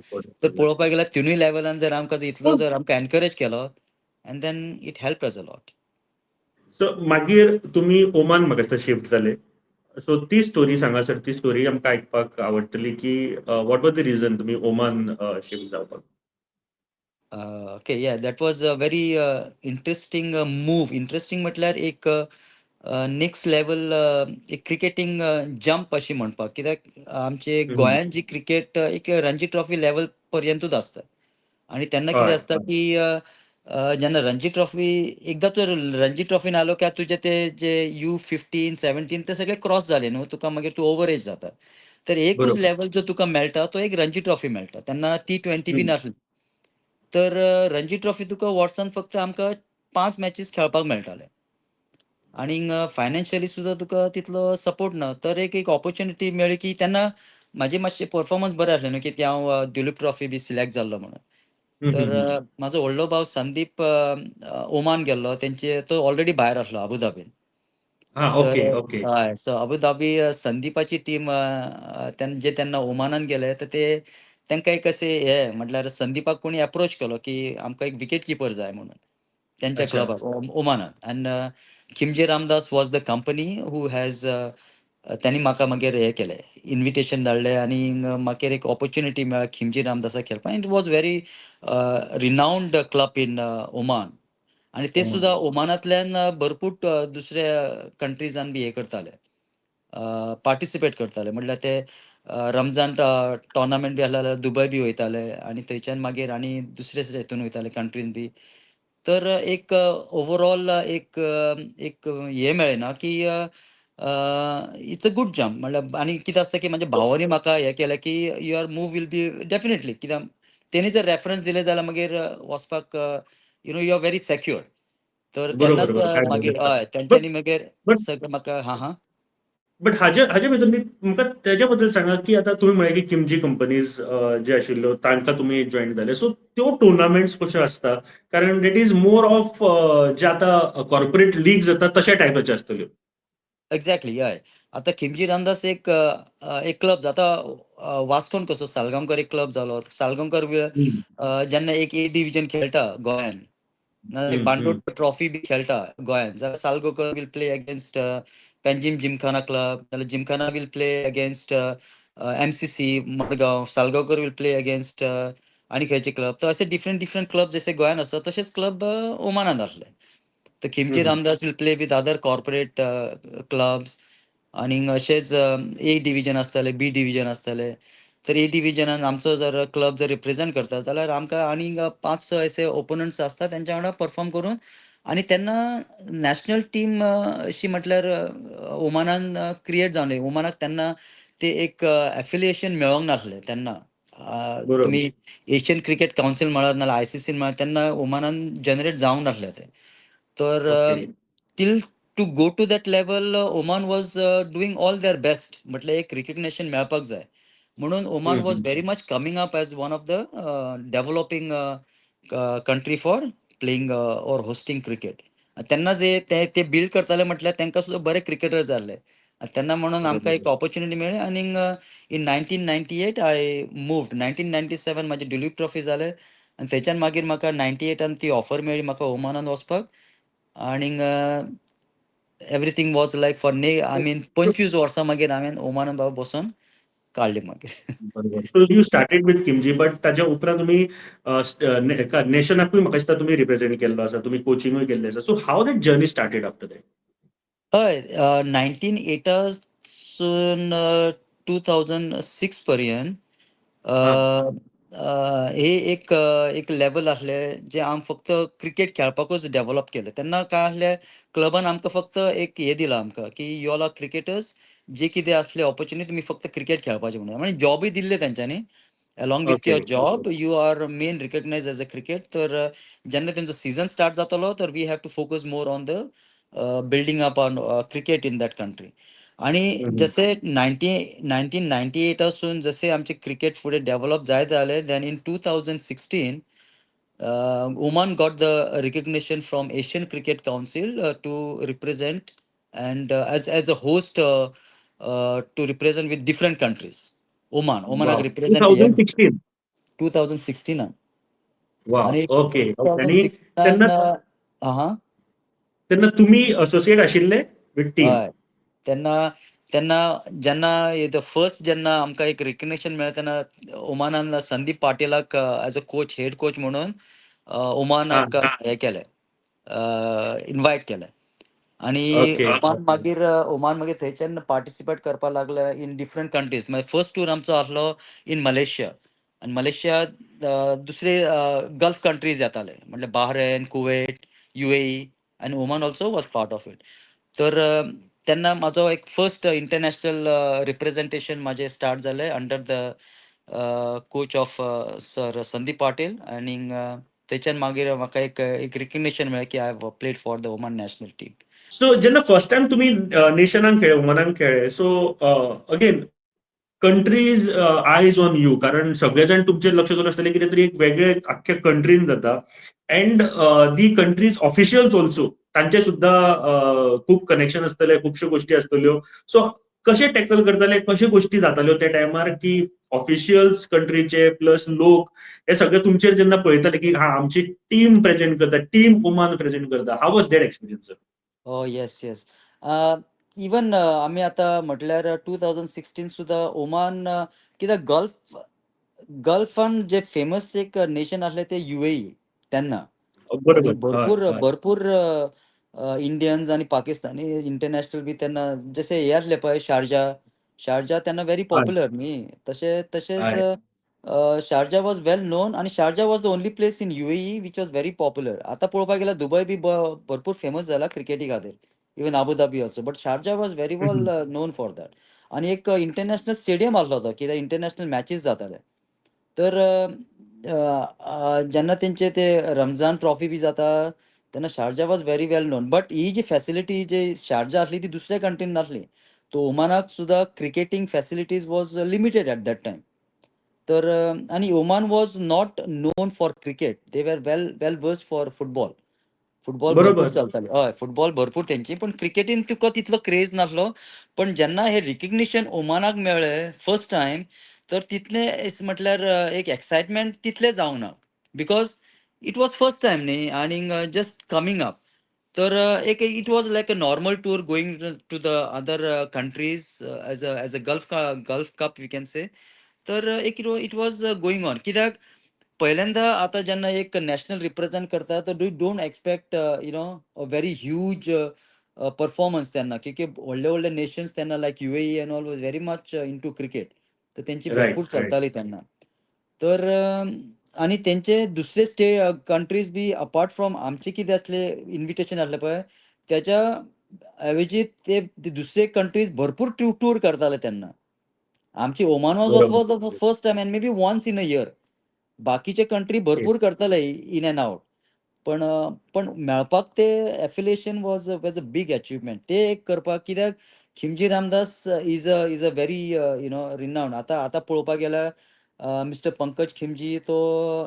तर पळोवपाक गेल्यार तिनूय लेवलान जर आमकां इतलो जर आमकां एनकरेज केलो and then it helped us a lot. So मागीर तुमी ओमान म्हाका दिसता शिफ्ट जाले. सो ती स्टोरी सांगा सर, ती स्टोरी आमकां आयकपाक आवडटली की वॉट वॉज द रिजन तुमी ओमान शिफ्ट जावपाक? ओके, या that was a very interesting move. Interesting म्हटल्यार एक नेक्स्ट लेवल एक क्रिकेटींग जंप अशी म्हणपाक. कित्याक आमचे हम्म. गोंयांत जी क्रिकेट एक रणजी ट्रॉफी लेवल पर्यंतूच आसता. आणि तेन्ना कितें हय आसता हय. की जेन्ना रणजी ट्रॉफी एकदां तर रणजी ट्रॉफीन आलो काय तुजे ते जे U15, 17 ते सगळे क्रॉस जाले न्हू. तुका मागीर तूं ओव्हर एज जाता. तर एकूच बरोबर. लेवल जो तुका मेळटा तो एक रणजी ट्रॉफी मेळटा. तेन्ना T20 बी हम्म. नासली. तर रणजी ट्रॉफी तुका वर्सान फक्त आमकां 5 मॅचीस खेळपाक मेळटाले. आनीक फायनान्शियली सुद्दां तुका तितलो सपोर्ट ना. तर एक ऑपॉर्च्युनिटी मेळ्ळी की तेन्ना म्हाजे मातशे परफॉर्मन्स बरे आसले न्हू, की हांव ड्युलीप ट्रॉफी बी सिलेक्ट जाल्लो म्हणून. तर हम्म. म्हाजो व्हडलो भाव संदीप ओमान गेल्लो. तेंचे तो ऑलरेडी भायर आसलो अबू धाबीन. हा, तर ओके ओके. हय, सो अबू धाबी संदीपाची टीम जे तेन्ना ओमानान गेले, तर ते तांकां एक अशें हे म्हटल्यार संदीपाक कोणी अप्रोच केलो, की आमकां एक विकेट कीपर जाय म्हणून. त्यांच्या अच्छा. क्लबाक ओमानान. And Khimji Ramdas was the company who has त्यांनी म्हाका मागीर हें केलें, इन्विटेशन धाडलें आनीक म्हाका एक ऑपॉर्च्युनिटी मेळ्ळी खिमजी रामदासाक खेळपाक. It was very renowned club in Oman. आणि ते ओमान. सुद्धा ओमानांतल्यान भरपूर दुसऱ्या कंट्रीजान बी हे करताले. पार्टिसिपेट करताले. म्हटल्यार ते रमजान टोर्नामेंट बी आसले जाल्यार दुबय बी वयताले आनी थंयच्यान मागीर आनी दुसरे हितून वयताले कंट्रीन बी. तर एक ओवरऑल एक हे मेळ्ळें ना, की इट्स अ गूड जंप. म्हटल्यार आनी कितें आसता, की म्हाज्या भावानी म्हाका हें केलें, की your move will be definitely कित्याक तेणी जर रेफरन्स दिले जाल्यार मागीर वचपाक यू आर व्हेरी सेक्युअर. तर बरोबर तेन्नाच बरोबर. काय मागीर बोलता. हय, बट तेंच्यांनी मागीर बट सगळें म्हाका हां. बट हाज्या भितर न्ही म्हाका तेज्या बद्दल सांगा, की आतां तुमी म्हळें की किमजी कंपनीज जे आशिल्ल्यो तांकां तुमी जॉयन जाले. सो त्यो टुर्नामेंट्स कश्यो आसता? कारण दॅट इज मोर ऑफ जे आतां कॉर्पोरेट लीग जाता तशा टायपाच्यो आसतल्यो. एक्झॅक्टली हय. आतां खिमजी रामदास एक क्लब आतां वास्कोन कसो सालगांवकर एक क्लब जालो. सालगांवकर हं. जेन्ना एक ए डिव्हिजन खेळटा गोंयान, नाजाल्यार एक हं, हं. बांडोर ट्रॉफी बी खेळटा गोंयान, जाल्यार Salgaocar will play against Panjim Gymkhana club, नाजाल्यार Gymkhana will play against MCC Madgaon. Salgaocar will play against आनी खंयचे क्लब. तर अशे डिफरंट डिफरंट क्लब जशे गोंयान आसता तशेच क्लब ओमानान आसले. तर हं, खिमजी हं. Ramdas will play with other corporate clubs. आनीक अशेच ए डिव्हिजन आसताले, बी डिव्हिजन आसताले. तर ए डिव्हिजनान आमचो जर क्लब जर रिप्रेझेंट करता जाल्यार आमकां आनीक 5-6 अशे ओपोनंट्स आसता तेंच्या वांगडा परफॉर्म करून आनी तेन्ना नॅशनल टीम अशी म्हटल्यार ओमानान क्रिएट जावंक ओमानाक तेन्ना ते एक एफिलिएशन मेळोंक नासलें तेन्ना. बरोबर. तुमी एशियन क्रिकेट कावन्सील म्हळात नाल्यार ICC म्हळात तेन्ना ओमानान जनरेट जावंक नासलें तें. तर okay. Till to go to that level Oman was doing all their best. म्हटल्यार एक रिकग्निशन मेळपाक जाय. म्हणून ओमान हं, वॉज हं. Very much coming up as one of the developing country for playing or hosting cricket. तेन्ना जे ते बिल्ड करताले म्हटल्यार तांकां सुद्दां बरे क्रिकेटर जाय आसले. तेन्ना म्हणून आमकां एक बरोबर. ऑपॉर्च्युनिटी मेळ्ळी आनीक इन 1998 आय मूव्ड. 1997 म्हाजी ड्युलीप ट्रॉफी जाले आनी थंयच्यान मागीर म्हाका 98 ती ऑफर मेळ्ळी म्हाका ओमानान वचपाक. आनीक everything was like for I mean 25 वर्सां मागीर हांवेन ओमानान बाबा बसून काडली मागीर. बरोबर. So you started with Kimji, but ताच्या उपरांत तुमी नॅशनाकूय म्हाका दिसता तुमी रिप्रेझेंट केल्लो आसा. तुमी कोचिंगूय केल्लें आसा. So how that journey started after that? हय, 1998 2006 पर्यंत हां. हे एक लेवल आसलें जें हांव फक्त क्रिकेट खेळपाकूच डेव्हलप केलें. तेन्ना काय आसलें क्लबान आमकां फक्त एक हें दिलां आमकां, की यू ऑल आर क्रिकेटर्स. जे कितें आसलें ऑपॉर्च्युनिटी तुमी फक्त क्रिकेट खेळपाचें म्हणून. म्हणजे जॉबूय दिल्लें तेंच्यांनी. Along with okay. Your job you are main recognized as a cricket. तर जेन्ना तेंचो सीझन स्टार्ट जातालो तर we have to focus more on the building up on cricket in that country. आणि हम्म. जसे 1998 पासून जसे आमचे क्रिकेट पुढे डेव्हलप जायत झाले, then in 2016 Oman got the recognition from Asian Cricket Council to represent and as a host to represent with different countries. Oman wow, to represent thousand sixteen 2016 wow, आणि ओके. आणि 2016 त्यांना हा त्यांना तुम्ही associate आशिल्ले with team. हय त्यांना त्यांना जेन्ना द फर्स्ट जेन्ना आमकां एक रिकग्निशन मेळ्ळें तेन्ना ओमानान संदीप पाटीलाक as a coach, head coach म्हणून हा, ओमानाक हे केलें, इन्वायट केलें. आणि ओके. ओमान मागीर थंयच्यान पार्टिसिपेट करपाक लागले इन डिफरंट कंट्रीज. मागीर फर्स्ट टूर आमचो आसलो इन मलेशिया. आनी मलेशिया दुसरे गल्फ कंट्रीज येताले, म्हणल्यार बाहरेन, कुवेट, UAE आनी Oman also was part of it. तर तेन्ना म्हाजो एक फर्स्ट इंटरनॅशनल रिप्रेझेंटेशन म्हाजें स्टार्ट जालें under the coach of sir Sandeep Patil. आनी थंयच्यान मागीर म्हाका एक रिकग्निशन मेळ्ळें की I have played for the Oman national team. So जेन्ना फर्स्ट टाइम तुम्ही नेशनाक खेळ्ळे, ओमानाक खेळ्ळे, सो अगेन कंट्रीज आयज ऑन यू, कारण सगळे जाण तुमचेर लक्ष दवरून आसतले, कितें तरी एक वेगळे आख्ख्या कंट्रीन जाता. And the countries officials also, तांचे सुद्धा खूप कनेक्शन आसतले, खुबश्यो गोष्टी आसतल्यो. सो कशे टॅकल करताले, कशे गोष्टी जाताल्यो त्या टायमार, की ऑफिशियल्स कंट्रीचे प्लस लोक हे सगळे तुमचेर जेन्ना पळयताले की हा आमची टीम प्रेझेंट करता, टीम ओमान प्रेझेंट करता, how was that experience? Yes yes. Even आमी आतां म्हटल्यार 2016 सुद्धा ओमान कित्याक गल्फान जे फेमस एक नेशन आसलें ते UAE तेन्ना. आणि बरोबर. हय, भरपूर हय. भरपूर इंडियन्स आणि पाकिस्तानी इंटरनॅशनल बी तेन्ना जसे हे आसले पळय शारजा तेन्ना व्हेरी हय, पॉप्युलर न्ही. तशेंच हय. शारजा वॉज वेल नोन आणि Sharjah was the only place in UAE which was very popular. आतां पळोवपाक गेल्यार दुबय बी भरपूर फेमस जाला क्रिकेटी खातीर, even Abu Dhabi also. But Sharjah was very हम्म. वेल नोन फॉर दॅट. आणि एक इंटरनॅशनल स्टेडियम आसलो तो, कित्याक इंटरनॅशनल मॅचीस जाताले. तर जेन्ना तेंचे ते रमजान ट्रॉफी बी जाता तेन्ना Sharjah was very well known. But he जी फॅसिलिटी जी शारजा आसली ती दुसऱ्या कंट्रीन नासली. तो ओमानाक सुद्धा cricketing facilities was limited at that time. तर आणि Oman was not known for cricket, they were well versed for football. Football भरपूर बरोबर. चलताले, हय फुटबॉल भरपूर तेंची, पण क्रिकेटीन तुका तितलो क्रेज नासलो. पण जेन्ना हे रिकग्निशन ओमानाक मेळ्ळें फर्स्ट टायम, तर तितलें म्हटल्यार एक एक्सायटमेंट तितलें जावंक ना, because it was first time न्ही आनीक जस्ट कमिंग अप. तर एक it was like a normal tour going to the other countries as a gulf cup we can say. तर एक इट वॉज गोईंग ऑन. कित्याक पहिल्यांदा आता जेन्ना एक नॅशनल रिप्रेझेंट करता तर don't expect a very huge performance तेन्ना, की व्हडले व्हडले नेशन्स तेन्ना लायक UAE end all was very much into cricket. तर तेंची राईट, भरपूर राईट. चलताली तेन्ना. तर आणि तेंचे दुसरे कंट्रीज बी अपार्ट फ्रॉम आमचे कितें आसले इन्विटेशन आसलें पळय, त्याच्या ऐवजी ते दुसरे कंट्रीज भरपूर टूर करताले तेन्ना. आमची ओमान वॉज बरोबर. For the first time and may B once in a year. बाकीचे कंट्री ओके. भरपूर करताले इन अँड आउट. पण मेळपाक ते affiliation was a big achievement. ते एक करपाक, कित्याक Khimji Ramdas is a very renowned. आतां पळोवपाक गेल्यार मिस्टर पंकज खिमजी तो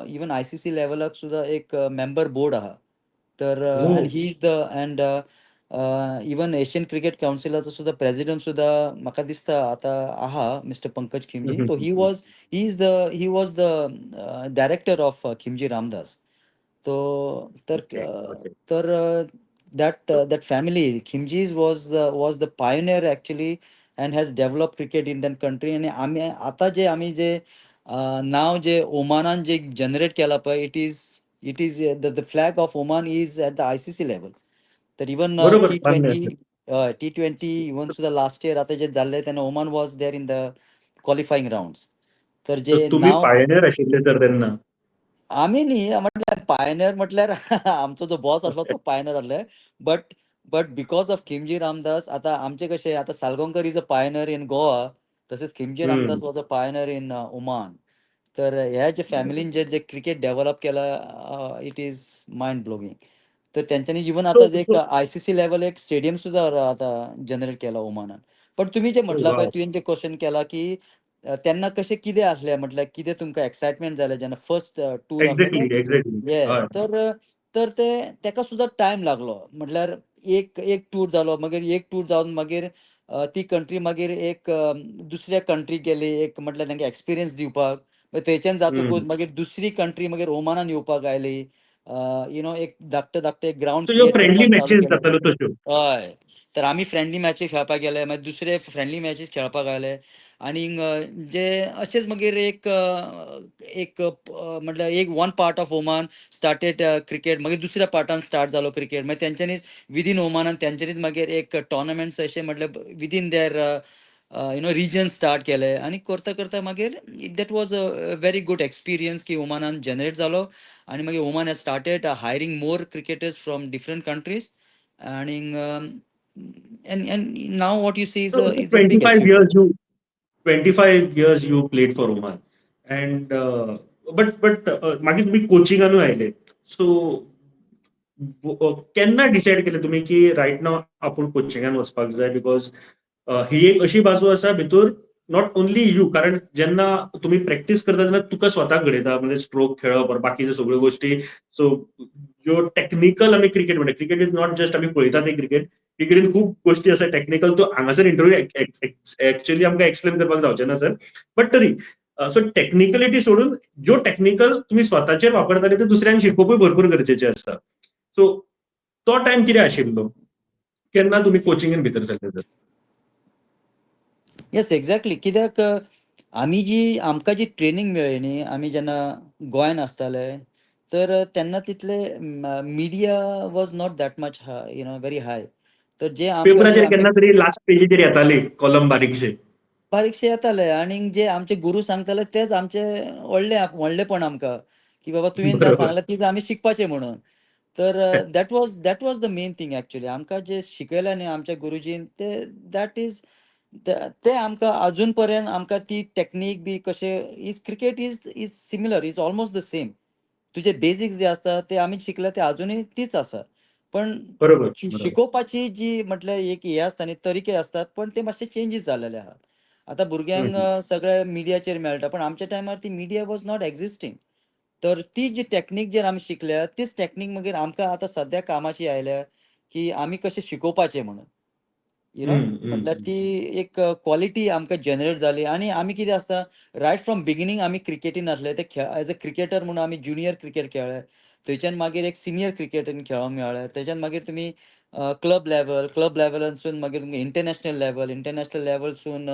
इवन ICC लेवलाक सुद्धा एक मेंबर बोर्ड आहा. तर हो. And he is the and even Asian cricket काउन्सिलाचो सुद्धा प्रेसिडेंट सुद्धा म्हाका दिसता आतां आहा मिस्टर पंकज खिमजी. हम्म, तो हम्म, हम्म. He was the director of Khimji Ramdas. तो तर okay, okay. that family Khimjis was the pioneer actually and has developed cricket in that country. आणि आम्ही आता जे आम्ही जे नाव जे ओमानान जे जनरेट केला पळय, it is the flag of Oman is at the ICC level. तर इवन बरोबर, मान्य T20 आहे. T20 इवन सुद्धा लास्ट इयर आता जे जाल्ले तेन्ना Oman was there in the qualifying rounds. तर So जे तुम्ही नाव पायनियर आशिल्ले सर तेन्ना. आम्ही न्ही म्हटल्यार पायनियर म्हटल्यार आमचो जो बॉस आसलो तो पायनियर आसले. But but because of Khimji Ramdas, आता आमचे कशे आता Salgaocar is a Pioneer in Goa, तसेच खिमजी हम्म. Ramdas was a Pioneer in Oman. तर ह्या जे फॅमिलीन जे जे क्रिकेट डेव्हलप केला, इट इज माइंड ब्लोविंग. तर त्यांच्यानी इवन सो आता जे एक सो ICC लेवल एक स्टेडियम सुद्धा आता जनरेट केला ओमानान. पण तुम्ही जे म्हटला पळय, वाव. तुवें जे क्वेशन केला की तेन्ना कशें कितें आसलें म्हटल्यार कितें तुमकां एक्सायटमेंट जालें जेन्ना फर्स्ट टूर आसलो तो? Exactly exactly. येस. हय. तर तेका सुद्दां टायम लागलो. म्हटल्यार एक टूर जालो, मागीर एक टूर जावन मागीर ती कंट्री मागीर दुसऱ्या कंट्रीक गेली, एक म्हटल्यार तांकां एक्सपिरियन्स दिवपाक. मागीर थंयच्यान जातकूच हम्म. मागीर दुसरी कंट्री मागीर ओमानान येवपाक आयली. एक धाकटो धाकटो एक ग्राउंड सो ह्यो क्रिएट फ्रेंडली करपाक चालू मॅचेस केलें. जाताल्यो तश्यो. हय. तर आमी फ्रेंडली मॅची खेळपाक गेले. मागीर दुसरे फ्रेंडली मॅचीस खेळपाक आयले. आनीक जे अशेंच मागीर म्हटल्यार एक one part of Oman started cricket. मागीर दुसऱ्या पार्टान स्टार्ट जालो क्रिकेट. मागीर तेंच्यांनीच विदीन ओमानान तेंच्यांनीच मागीर एक टोर्नामेंट्स अशे म्हटल्यार विदीन देर रिजन स्टार्ट केले. आनी करता करता मागीर that was a very good experience की ओमानान जनरेट जालो. आनी मागीर Oman has started hiring more cricketers from different countries. आनीक and now what you see So is a big 25 achievement. years you 25 years you played for Oman and but मागीर तुम्ही कोचिंगानूय आयले. So केन्ना डिसायड केलें तुमी की रायट नाव आपूण कोचिंगान वचपाक जाय? बिकॉज ही एक अशी बाजू आसा भितूर नॉट ओन्ली यू, कारण जेन्ना तुम्ही प्रॅक्टीस करता तेन्ना तुका स्वताक घडयता, म्हणजे स्ट्रोक खेळप और बाकीच्यो सगळ्यो गोश्टी. सो ज्यो टेक्निकल आमी क्रिकेट म्हणटा, क्रिकेट इज नॉट जस्ट आमी पळयता ते क्रिकेट. क्रिकेटीन खूब गोश्टी आसा टेक्निकल, त्यो हांगासर इंटरव्यू एक्चुअली आमकां एक्सप्लेन करपाक जावचें ना सर. बट तरी सो टेक्निकलिटी सोडून ज्यो टेक्निकल तुमी स्वताचेर वापरताले ते दुसऱ्यांक शिकोवपूय भरपूर गरजेचें आसता. सो तो टायम कितें आशिल्लो? केन्ना तुमी कोचिंगेन भितर सरले तर? Yes, exactly. कित्याक आमकां जी ट्रेनींग मेळ्ळी न्ही, आमी जेन्ना गोंयान आसताले, तर तेन्ना तितले media was not that much very high. तर जे आमकां जे पेपराचेर आमचे केन्ना तरी लास्ट पेजीचेर येताली कॉलम बारीकशे. बारीकशे येताले. आनीक जे आमचे गुरू सांगताले तेच आमचे व्हडलेपण आमकां, की बाबा तुवें जें बरोबर. सांगलां तीच आमी शिकपाचें म्हणून. तर that was the main thing actually. आमकां जे शिकयलें न्ही आमच्या गुरुजीन दॅट इज ते आमकां अजून पर्यंत आमकां ती टॅक्नीक बी कशें cricket is similar, is almost the same. तुजे बेसिक्स जे आसता ते आमी शिकल्या ते अजुनूय तीच आसा. पण बरोबर, बरोबर. शिकोवपाची जी म्हटल्यार एक हे आसता न्ही, तरिके आसतात, पण ते मातशे चेंजीस जाल्लेले आहात. आतां हं, भुरग्यांक हं. सगळें मिडियाचेर मेळटा, पण आमच्या टायमार ती मिडिया वॉज नॉट एक्झिस्टिंग. तर ती जी टॅक्नीक जर आमी शिकल्या, तीच टॅक्नीक मागीर आमकां आतां सद्या कामाची आयल्या, की आमी कशें शिकोवपाचें म्हणून. हं, हं, म्हटल्यार ती एक क्वॉलिटी आमकां जनरेट जाली. आनी आमी कितें आसता, रायट फ्रॉम बिगिनींग आमी क्रिकेटीन आसले. ते एज अ क्रिकेटर म्हणून आमी ज्युनियर क्रिकेट खेळ्ळे. थंयच्यान मागीर एक सिनियर क्रिकेटीन खेळोंक मेळ्ळें. थंयच्यान मागीर तुमी क्लब लेव्हलानसून मागीर तुमकां इंटरनॅशनल लेव्हलसून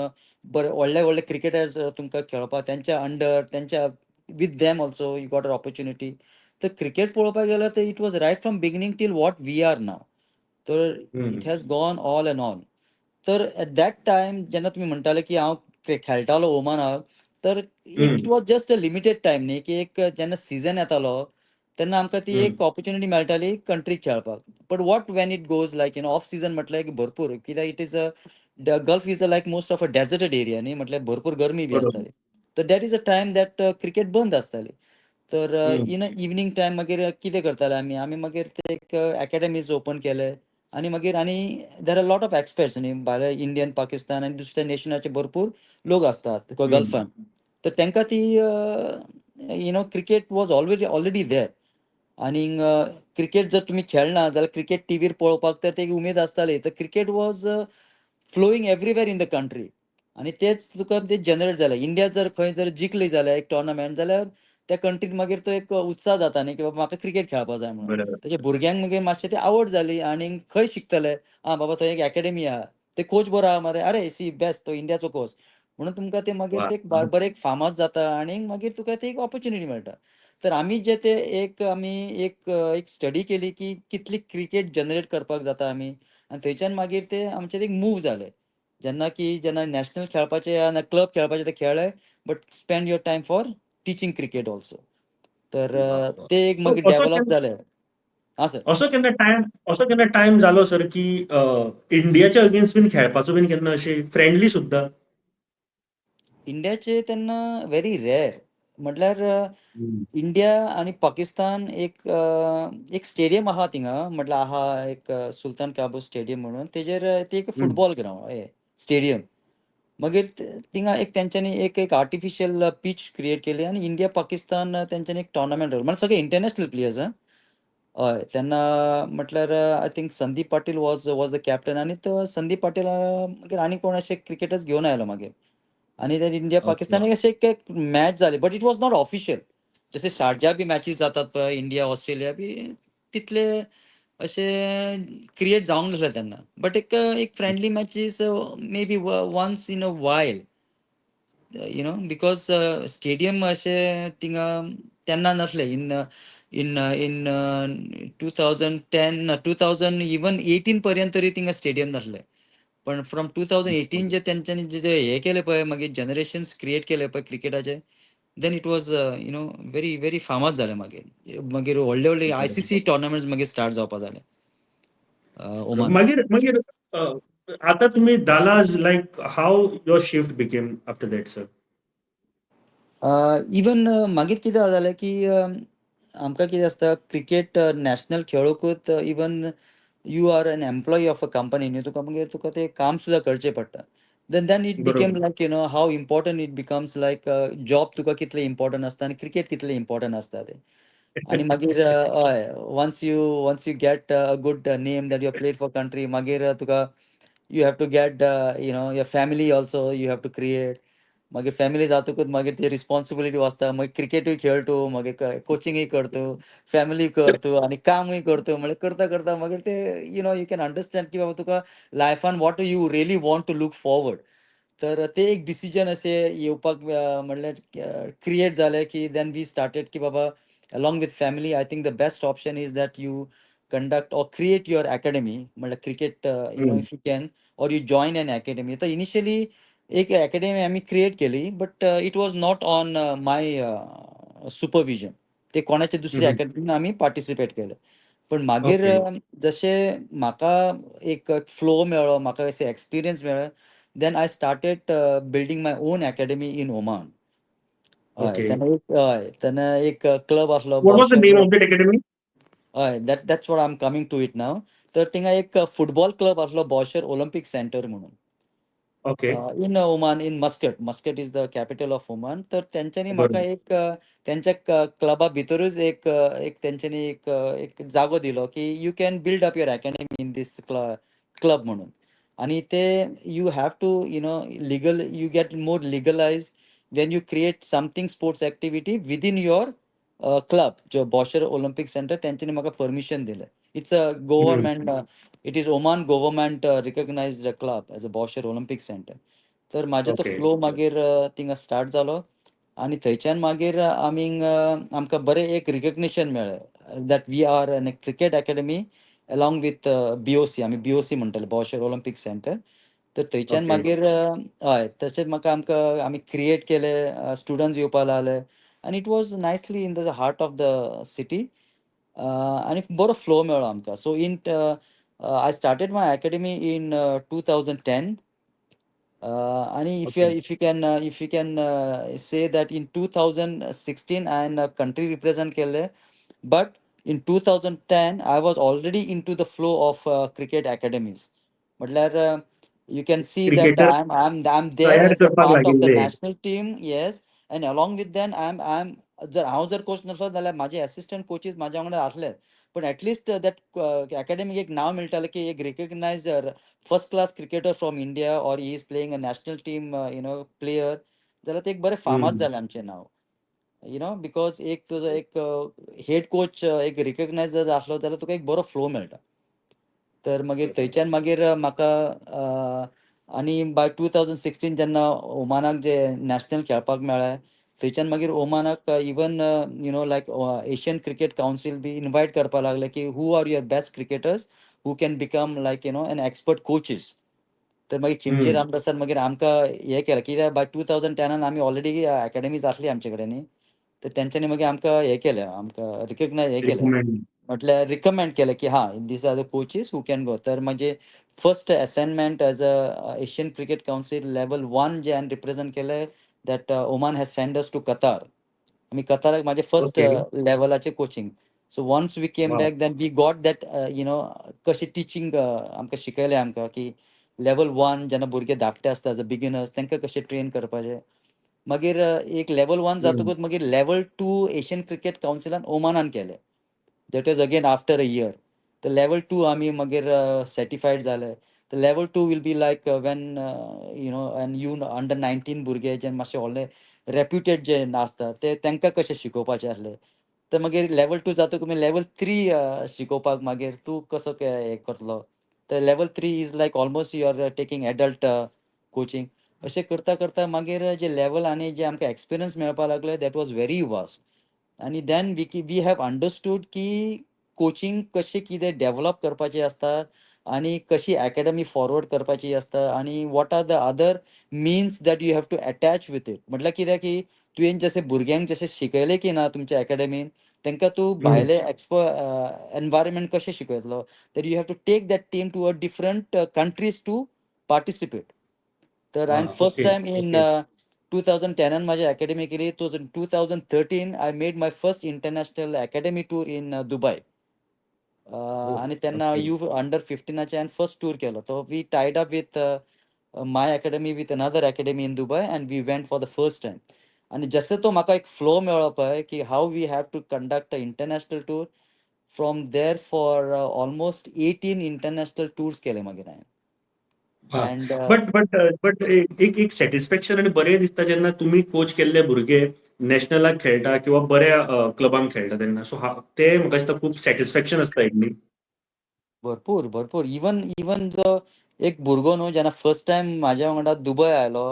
बरे व्हडले व्हडले क्रिकेटर्स तुमकां खेळपाक तेंच्या अंडर, तेंच्या with them also you got a opportunity. तर क्रिकेट पळोवपाक गेल्यार तर it was right from beginning till what we are now. तर हं, it has gone all and all. तर एट दॅट टायम जेन्ना तुमी म्हणटाले की हांव खेळटालो ओमानाक, तर इट हं. Was just a limited time न्ही, की जेन्ना सीझन येतालो तेन्ना आमकां ती हं. एक ऑपॉर्च्युनिटी मेळटाली कंट्रीक खेळपाक. But what Wien it goes like of season म्हटल्यार की भरपूर, कित्याक it is gulf is like most of a deserted area न्ही, म्हटल्यार भरपूर गरमी बी बरोबर. आसताली. तर that is a time that cricket बंद आसताली. तर हं, इन इवनिंग टायम मागीर कितें करताले आमी मागीर ते एक अकॅडमीज ओपन केले. आनी there are lot of experts न्ही, भायर इंडियन, पाकिस्तान आनी दुसऱ्या नेशनाचे भरपूर लोक असतात हं. गल्फान. तर तांकां ती क्रिकेट वॉज ऑलरेडी देर. आनीक क्रिकेट जर तुमी खेळना जाल्यार क्रिकेट टीव्हीर पळोवपाक तर ती एक उमेद आसताली. तर cricket was flowing everywhere in the country. आनी तेच तुका ते जनरेट जालें. इंडिया जर खंय जर जिखली जाल्यार एक टोर्नामेंट, जाल्यार त्या कंट्रीन मागीर तो एक उत्साह जाता न्ही, की बाबा म्हाका क्रिकेट खेळपाक जाय म्हणून. बरोबर. तेच्या भुरग्यांक मागीर मातशें ती आवड जाली. आनीक खंय शिकतले, बाबा थंय एक अकॅडमी आहा, ते कोच बरो आहा मरे, अरे सी बेस्ट तो इंडियाचो कोच म्हणून तुमकां ते मागीर वाह! ते बरें एक फामाद जाता. आनीक मागीर तुका ती एक ऑपॉर्च्युनिटी मेळटा. तर आमी जे ते आमी एक स्टडी केली, की कितली क्रिकेट जनरेट करपाक जाता आमी. आनी थंयच्यान मागीर ते आमचेर एक मूव जाले. जेन्ना नॅशनल खेळपाचे ना क्लब खेळपाचे ते खेळ्ळे, but spend your time for teaching cricket also. तर वाह! वाह! ते एक सो मागीर डेव्हलप जालें. हां सर. असो केन्ना टायम जालो सर, की इंडियाच्या अगेन्स्ट बीन खेळपाचो बीन केन्ना अशें फ्रेंडली सुद्दां? इंडियाचे तेन्ना व्हेरी रेअर. म्हटल्यार हं. इंडिया आनी पाकिस्तान एक स्टेडियम आहा थिंगा, म्हटल्यार आहा एक सुलतान काबूस स्टेडियम म्हणून. तेजेर ते एक हं. Football ground. हय. स्टेडियम. मागीर थिंगा एक तेंच्यांनी एक आर्टिफिशियल पीच क्रिएट केली आनी इंडिया पाकिस्तान तेंच्यांनी एक टोर्नामेंट दवरलो. म्हणजे सगळे इंटरनॅशनल प्लेयर्स आं. हय. तेन्ना म्हटल्यार I think Sandeep Patil was the captain आनी तो संदीप पाटील मागीर आनी कोण अशे क्रिकेटर्स घेवन आयलो मागीर. आनी ते इंडिया ओके. पाकिस्तान अशे एक मॅच जाली. But it was not official. जसे शारजा बी मॅचीस जातात पळय इंडिया, ऑस्ट्रेलिया बी तितले अशे क्रिएट जावंक नासले तेन्ना. बट एक friendly matches may be once in a while. Because stadium अशे थिंगा तेन्ना नासले. इन 2010 2000 इवन 18 पर्यंत तरी थिंगा स्टेडियम नासले. पण फ्रॉम 2018 जे तेंच्यांनी जे हे केले पळय मागीर जनरेशन्स क्रिएट केले पळय क्रिकेटाचे, then it was very very फामाद जालें मागीर. मागीर व्हडले व्हडले ICC टोर्नामेंट्स मागीर स्टार्ट जावपाक लागले ओमानाक. मागीर मागीर आतां तुमी दालाज, like how your shift became after that, sir? Even मागीर कितें जालें की आमकां कितें आसता क्रिकेट नॅशनल खेळोकूच even you are an employee of a company न्ही, तुका तें काम सुद्दां करचें पडटा. देन इट बिकेम बरोबर. Like how important it becomes like job तुका कितलें इम्पॉर्टंट आसता आनी क्रिकेट कितलें इम्पॉर्टंट आसता तें. आनी मागीर हय, once you get a good name that you played for country, मागीर तुका you have to get your family also you have to create. मागीर फॅमिली जातकूच मागीर ती रिस्पॉन्सिबिलिटी वाचता. मागीर क्रिकेटूय खेळ तूं, मागीर कोचिंगूय कर तूं, फॅमिली कर तूं आनी कामूय कर तूं. म्हळ्यार करता करता मागीर ते यू कॅन अंडरस्टँड की बाबा तुका लायफान what you really want to look forward. तर ते एक डिसिजन अशें येवपाक म्हणल्यार क्रिएट जालें की देन वी स्टार्टेड की बाबा along with family I think the best option is that you conduct or create your academy. म्हळ्यार क्रिकेट हं. If you can or you join an academy. तर इनिशियली एक अकॅडमी आम्ही create केली, but it was not on my supervision. ते कोणाच्या दुसऱ्या हं. अकॅडमीन आम्ही पार्टिसिपेट केले. पण मागीर ओके. जशें म्हाका एक फ्लो मेळ्ळो, म्हाका अशें एक्सपिरियन्स मेळ्ळो, then I started building my own academy in Oman. हय, ओके. तेन्ना एक क्लब आसलो what was the name Bawshar. Of that academy? हय, that's what I am coming to it now. तर थिंगा एक फुटबॉल क्लब आसलो बॉशर ऑलिंपिक सेंटर म्हणून. Okay. In Oman, in Muscat. Muscat is the capital of Oman. तर तेंच्यांनी म्हाका बरोबर. एक तेंच्या क्लबा भितरूच एक तेंच्यांनी एक जागो दिलो की you can build up your academy in this club म्हणून. आनी ते you have to legal you get more legalize when you create something sports activity within your club. जो बॉशर ऑलिंपिक सेंटर तेंच्यांनी म्हाका परमिशन दिलें. इट्स अ हं. Government it is Oman government recognised club as a Bawshar Olympic centre. तर म्हाजो तो okay. Flow मागीर थिंगा स्टार्ट जालो. आनी थंयच्यान मागीर आमकां बरें एक रिकग्निशन मेळ्ळें that we are an cricket academy along with BOC. आमी BOC म्हणटाले बॉशर ऑलिंपिक सेंटर. तर थंयच्यान ओके. मागीर हय, तशेंच आमकां आमी क्रिएट केले, स्टुडंट्स येवपा लागले आनी it was nicely in the heart of the city. आनी बरो फ्लो मेळ्ळो आमकां. So I started my academy in 2010. आणि okay. If you can say that in 2016 हांवें कंट्री रिप्रेझेंट केल्लें. But in 2010 I was already into the flow of cricket academies. म्हटल्यार you can see that cricketer I am there तयार as a करपाक part of the लागिल्ले. National team. Yes. And along with then I am जर हांव जर coach नासलो जाल्यार म्हाजे असिस्टंट कोचीस म्हाज्या वांगडा आसले. पण एटलिस्ट दॅट अकॅडमीक एक नांव मेळटालें की एक recognised first class cricketer from India or he is playing a national team player. जाल्यार ते एक बरें फामाद हं. जालें आमचें नांव. बिकॉज एक तुजो एक हेड कोच एक रिकग्नायज जर आसलो जाल्यार तुका एक बरो फ्लो मेळटा. तर मागीर थंयच्यान मागीर म्हाका आनी बाय 2016 जेन्ना ओमानाक जे नॅशनल खेळपाक मेळ्ळें, थंयच्यान मागीर ओमानाक even like Asian cricket council बी इन्वायट करपाक लागले की who are your best cricketers who can become like an expert coaches. तर मागीर खिमचे हं. रामदासान मागीर आमकां हें केलें कित्याक बाय 2010 आमी ऑलरेडी अकॅडमीज आसली आमचे कडेन न्ही. तर तेंच्यांनी मागीर आमकां हें केलें, आमकां रिकग्नायज हें केलें. रिकमेंड. म्हटल्यार रिकमेंड केलें की this are the coaches who can go. तर म्हजे first assignment as a Asian cricket council level 1 जे हांवें रिप्रेझेंट केलें that Oman has send us to Qatar. आमी कताराक म्हाजें फर्स्ट ओके. लेवलाचें coaching. So once we came wow! Back then we got that कशें टिचींग आमकां शिकयलें आमकां की लेवल 1 जेन्ना भुरगे धाकटे आसता एज अ बिगिनर्स तांकां कशें ट्रेन करपाचें. मागीर एक लेवल 1 हं. जातकूच मागीर लेवल 2 एशियन क्रिकेट कावन्सिलान ओमानान केलें. That is again after a year. तर लेवल 2 आमी मागीर सर्टिफायड जाले. तर level 2 will be like when you know an you under 19 भुरगे जे मातशे व्हडले रेप्युटेड जे आसता ते तांकां कशें शिकोवपाचें आहलें. तर मागीर लेवल 2 जातकूच मागीर लेवल 3 शिकोवपाक मागीर तूं कसो हें करतलो. तर level 3 is like almost you are taking adult coaching. अशें करता करता मागीर जे लेवल आनी जे आमकां एक्सपिरियन्स मेळपाक लागले दॅट वॉज व्हेरी वास्ट. आणि देन वी हॅव अंडरस्टूड की कोचिंग कशें कितें डेव्हलप करपाचें आसता आनी कशी अकॅडमी फॉरवर्ड करपाची आसता आनी what are the other means that you have to attach with it. म्हटल्यार कितें की तुवें जशें भुरग्यांक जशें शिकयलें की ना तुमच्या अकॅडमीन तांकां तूं हं. भायले एनवायरमेंट कशें शिकयतलो. That you have to take that team to a different countries to participate. तर हांवें हां. First okay, time in okay. 2010 माझी अकॅडमी केली. 2013 I made my first international academy tour in Dubai. Oh! आणि तेन्ना ओके. यू अंडर 15चे हांवें first tour केलो. तो we tied up with my academy with another academy in Dubai and we went for the first time. आणि जसो तो म्हाका एक फ्लो मेळ्ळो पळय की how we have to conduct a international tour. From there for almost 18 international tours केले मागीर हांवें. वाह! अँड बट एक सॅटिस्फॅक्शन आनी बरें दिसता जेन्ना तुमी कोच केल्ले भुरगे नॅशनलाक खेळटा किंवा बऱ्या क्लबान खेळटा तेन्ना. सो ते म्हाका दिसता खूब सॅटिस्फॅक्शन आसता एक न्ही? भरपूर, भरपूर. इवन इवन जो एक भुरगो न्हू जेन्ना फर्स्ट टायम म्हाज्या वांगडा दुबय आयलो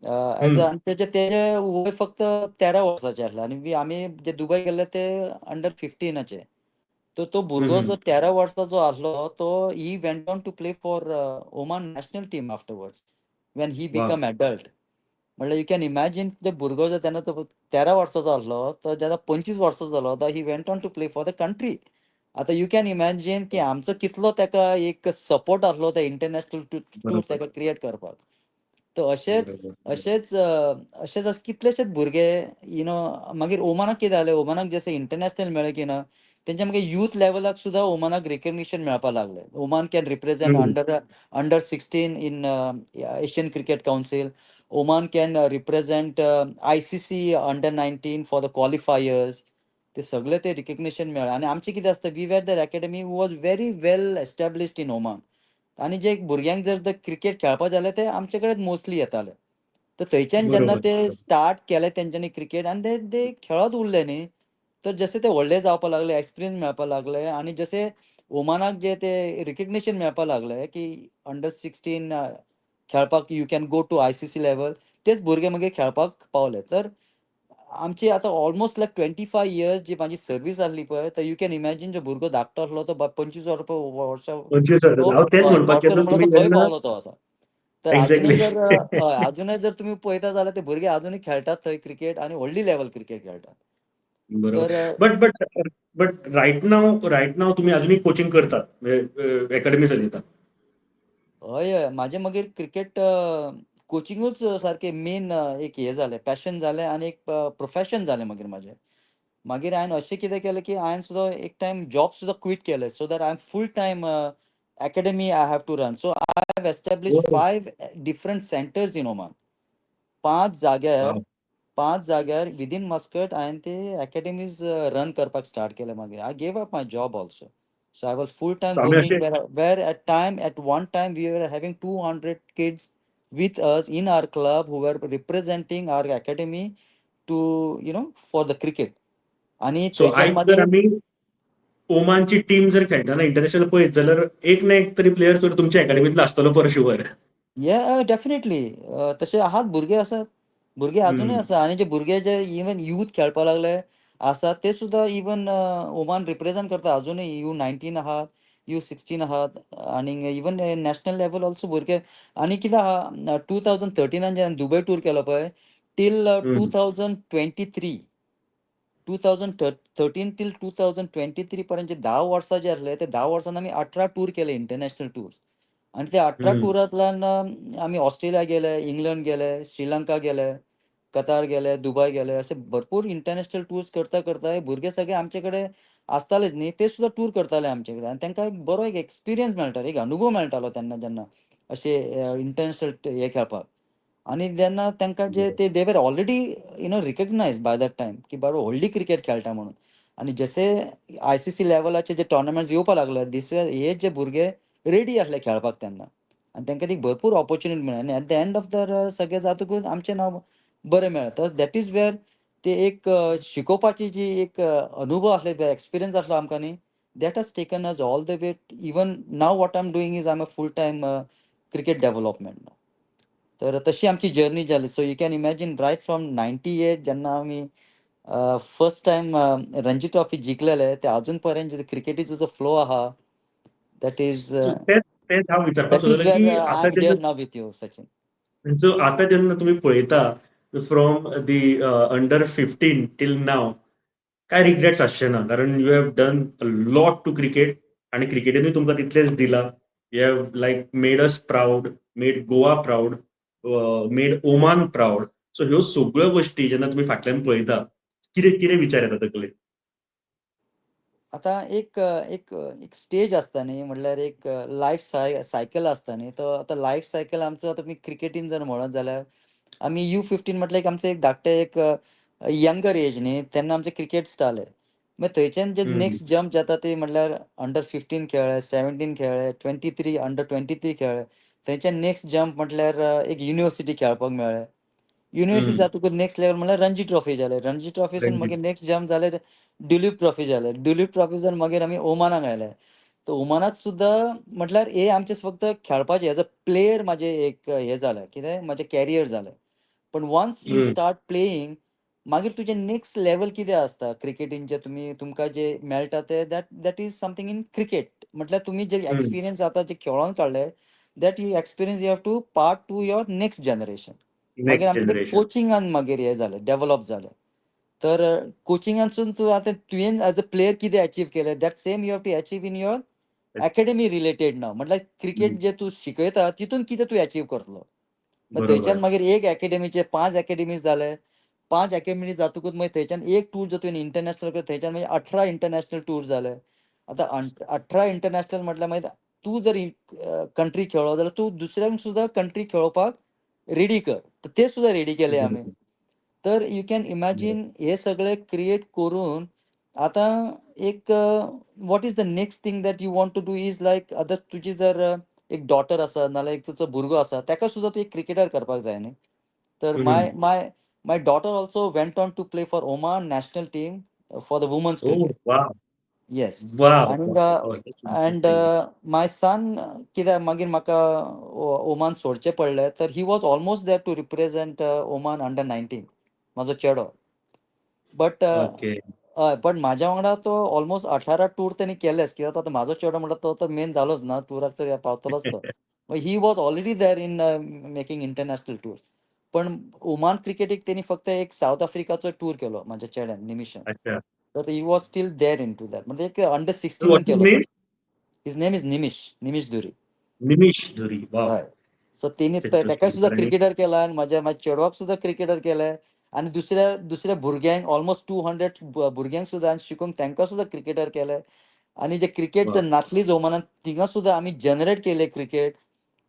एज हं. अ तेजे वय फक्त 13 वर्साचें आसलें आनी आमी जे दुबय गेल्ले ते अंडर 15चे. तर तो हं, भुरगो हं. जो 13 वर्साचो आसलो तो he went on to play for Oman national team afterwards when he वाह! Become adult. म्हणल्यार यू कॅन इमॅजीन ते भुरगो जो तेन्ना तो 13 वर्साचो आसलो तो जेन्ना 25 वर्साचो जालो तो he went on to play for the country. आतां यू कॅन इमॅजीन की आमचो कितलो ताका एक सपोर्ट आसलो त्या इंटरनॅशनल टूर बरोबर, ताका क्रिएट करपाक. तर अशेंच बरोबर, बरोबर. अशेंच अशेंच अशे कितलेशेच भुरगे यू नो मागीर ओमानाक कितें जालें ओमानाक जशें इंटरनॅशनल मेळ्ळें की ना तेंच्या मागीर यूथ लेवलाक सुद्दां ओमानाक रिकग्निशन मेळपाक लागलें. ओमान कॅन रिप्रेझेंट हं. Under 16 in Asian cricket council. Oman can represent ICC under 19 for the क्वालिफायर्स. ते सगळे ते रिकग्निशन मेळ्ळें आनी आमचें कितें आसता वी वर दर academy was very well established in Oman. आनी जे भुरग्यांक जर क्रिकेट खेळपा जाल्यार ते आमचे कडेन मोस्टली येताले. तर थंयच्यान जेन्ना बरोबर, ते बरोबर. स्टार्ट केलें तेंच्यांनी क्रिकेट आनी ते खेळत उरले न्ही. तर जशे ते व्हडले जावपाक लागले, एक्सपिरियन्स मेळपाक लागले आनी जशे ओमानाक जे ते रिकग्निशन मेळपाक लागलें की अंडर 16 खेळपाक you can go to ICC level. तेच भुरगे मागीर खेळपाक पावले. तर आमची आतां ऑलमोस्ट लायक 25 इयर्स जी म्हाजी सर्वीस आसली पळय तर यू कॅन इमॅजीन जो भुरगो धाकटो आसलो तो 25 वर्सां 25 तो वर्साचो. हांव तेच हय म्हणपाक 25 गेल्लो म्हणल्यार तुमी तो खंय जेन्ना पावलो तो आतां. तर अजुनूय एक्झॅक्टली. जर हय अजुनूय जर तुमी पळयता जाल्यार ते भुरगे अजुनूय खेळटात थंय क्रिकेट आनी व्हडली लेवल क्रिकेट खेळटात. बरोबर. तर बट बट बट राइट नाव तुमी अजूनही कोचिंग करतात. म्हणजे अकॅडमी चलयतात. हय, हय. म्हाजें मागीर क्रिकेट कोचिंगूच सारकें मेन एक हें जालें, पॅशन जालें आनी एक प्रोफेशन जालें मागीर म्हाजें. मागीर हांवें अशें कितें केलें, की हांवें सुद्दां एक टायम जॉब सुद्दां क्वीट केलें, सो दॅट हांवें full time academy I have to run. So I have established हो. 5 डिफरंट सेंटर्स इन ओमान. 5 जाग्यार वॉव! 5 जाग्यार विथीन मस्कट हांवें ते अकॅडमीज रन करपाक स्टार्ट केले मागीर. I gave up my job also. So I was full time so आम्ही working असे where at one time we were having 200 kids with us in our club who were representing our academy to for the cricket. आणि so थंयच्यान आयज जर मागीर आमी ओमानची team जर खेळटना इंटरनॅशनल पळयत जाल्यार एक ना एक तरी प्लेयर तर तुमच्या अकॅडमींतलो आसतलो फॉर शुअर. डेफिनेटली तसे आहात भुरगे आसात. भुरगे अजूनही हं. आसा आणि जे भुरगे जे इवन यूथ खेळपाक लागले आसात ते सुद्धा इवन ओमान रिप्रेझेंट करता अजूनही U19 आहात, U16 आहात आणि इवन नॅशनल लेवल ऑल्सो भुरगे आणि कितें आहा 2013 जेन्ना दुबय टूर केलो पळय टील हं. 2023 2013 टील 2023 पर्यंत जे 10 वर्सां जे आसले ते 10 वर्सान आमी 18 टूर केले इंटरनॅशनल टूर्स. आणि त्या 18 हं. टुरांतल्यान आम्ही ऑस्ट्रेलिया गेले, इंग्लंड गेले, श्रीलंका गेले, कतार गेले, दुबय गेले, असे भरपूर इंटरनॅशनल टूर्स करता करता हे भुरगे सगळे आमचे कडेन आसतालेच न्ही ते सुद्दां टूर करताले आमचे कडेन आनी तांकां एक बरो एक एक्सपिरियन्स मेळटालो, एक अनुभव मेळटालो तेन्ना जेन्ना अशे इंटरनॅशनल हे खेळपाक. आणि जेन्ना तांकां जे ते they were already recognised by that time की बाबा व्हडली क्रिकेट खेळटा म्हणून. आणि जशे आय-सी-सी लेव्हलाचे जे टुर्नामेंट्स येवपा लागले हे जे भुरगे रेडी आसले खेळपाक तेन्ना. आणि तांकां ती भरपूर अपॉर्च्युनिटी मेळ्ळी आनी at the end of the सगळें जातकूच आमचें नांव बरें मेळ्ळें. तर दॅट इज वेअर ते एक शिकोवपाची जी एक अनुभव आसलो पळय, एक्सपिरियन्स आसलो आमकां न्ही, that has taken us all the way. Even now what I am doing is I am a full time cricket development. तर तशी आमची जर्नी जाली. So you can imagine right from 98 जेन्ना आमी फर्स्ट टायम रणजी ट्रॉफी जिखलेले ते अजून पर्यंत जे क्रिकेटीचो जो फ्लो आहा, दॅट इज सो तेच तेच हांव विचारपाक दॅट इज सोदतालो वेअर की आय आतां एम जेन्ना here now with you, Sachin. So आतां जेन्ना तुमी पळयता from the under 15 till now, काय रिग्रेट्स आसचे ना. कारण you have done a lot to cricket आणि क्रिकेटीनूय तुमकां तितलेंच दिलां. You have like made us proud, made Goa proud, made Oman proud. So ह्यो सगळ्यो गोश्टी जेन्ना तुमी फाटल्यान पळयता, कितें कितें विचार येता तकलेंत? आता एक स्टेज आसता न्ही, म्हणल्यार एक लायफ सायकल आसता न्ही. तो आतां लायफ सायकल आमचो आतां तुमी क्रिकेटीन जर म्हणत जाल्यार आमी U15 म्हटल्यार आमचो एक धाकटे एक यंगर एज न्ही, तेन्ना आमचें क्रिकेट स्टार्ट. मागीर थंयच्यान जे हं, नेक्स्ट जंप जाता ते म्हटल्यार अंडर 15 खेळ्ळे, 17 खेळ्ळे, 23 अंडर 23 खेळ्ळे. थंयच्यान नेक्स्ट जंप म्हटल्यार एक युनिव्हर्सिटी खेळपाक मेळ्ळें. युनिव्हर्सिटी हं. जातकूच नेक्स्ट लेवल म्हटल्यार रणजी ट्रॉफी जालें. रणजी ट्रॉफीसून रणजीत. मागीर नेक्स्ट जंप जालें ड्युलीप ट्रॉफी जालें. ड्युलीप ट्रॉफीसून मागीर आमी ओमानाक आयले. तर ओमानाक सुद्दां म्हटल्यार हे आमचें फक्त खेळपाचें एज अ प्लेयर म्हाजें एक हें जालें, कितें म्हजें कॅरियर जालें. पण वन्स यू हं, स्टार्ट प्लेयिंग, मागीर तुजें नेक्स्ट लेवल कितें आसता क्रिकेटीन जें तुमकां जें मेळटा तें that is something in cricket. म्हटल्यार तुमी जे हं. एक्सपिरियन्स आतां जे खेळोन काडले, that you experience you have to part to your next generation. मागीर नेक्स्ट आमचें तें जनरेशन. कोचिंगान मागीर हें जालें, डेव्हलप जालें. तर कोचिंगानसून तूं आतां तुवें एज अ प्लेयर कितें अचीव केलें, that same you have to achieve in your academy related now. म्हटल्यार हं, क्रिकेट जें तूं शिकयता तितून कितें तूं अचीव करतलो. मागीर थंयच्यान बरोबर. मागीर एक अकॅडमीचे 5 अकॅडमीज जाले. 5 अकॅडमी जातकूच मागीर थंयच्यान एक टूर जर तुवें इंटरनॅशनल केलो, थंयच्यान मागीर 18 इंटरनॅशनल टूर जाले. आतां 18 इंटरनॅशनल म्हटल्यार मागीर तूं जर कंट्री खेळ्ळो जाल्यार तूं दुसऱ्यांक सुद्दां कंट्री खेळोवपाक रेडी कर. तर ते सुद्दां रेडी केले आमी. बरोबर, तर यू कॅन बरोबर. इमॅजिन हे सगळे क्रिएट करून आतां एक what is the next thing that you want to do is like आतां तुजी जर एक डॉटर आसा नाल्यार एक तुजो भुरगो आसा, ताका सुद्दां तूं एक क्रिकेटर करपाक जाय न्ही. तर हं. My daughter also went on to play for Oman national team for the women's oh cricket. Wow! Yes. Wow! And wow! That's and interesting. My son कित्याक मागीर म्हाका ओमान सोडचें पडलें, तर he was almost there to represent Oman under 19, म्हाजो चेडो. But okay. हय, पण म्हाज्या वांगडा तो ऑलमोस्ट 18 टूर ताणी केलेच, कित्याक आतां म्हाजो चेडो म्हणटा तो तर मेन जालोच ना, टुराक तर पावतलोच तो. He was already there in making international tour. पण ओमान क्रिकेटीक तेणी फक्त एक सावथ आफ्रिकाचो टूर केलो म्हाज्या चेड्यान निमिशान. अच्छा. तर he was still there into that. म्हणजे एक अंडर 16 व्हॉट्स हिज केलो तो. Name? His name is Nimish Dhuri. Nimish Dhuri. Wow! हय. सो तेणी इट्स तेका इंटरेस्टिंग. सुद्दां कारण क्रिकेटर केला आनी म्हाज्या चेडवाक सुद्दां क्रिकेटर केलें. आनी दुसऱ्या दुसऱ्या भुरग्यांक ऑलमोस्ट 200 भुरग्यांक सुद्दां शिकूंक तांकां सुद्दां क्रिकेटर केलें. आनी जे क्रिकेट जे वॉव! नासलीं ओमानान थिंगा सुद्दां आमी जनरेट केलें क्रिकेट.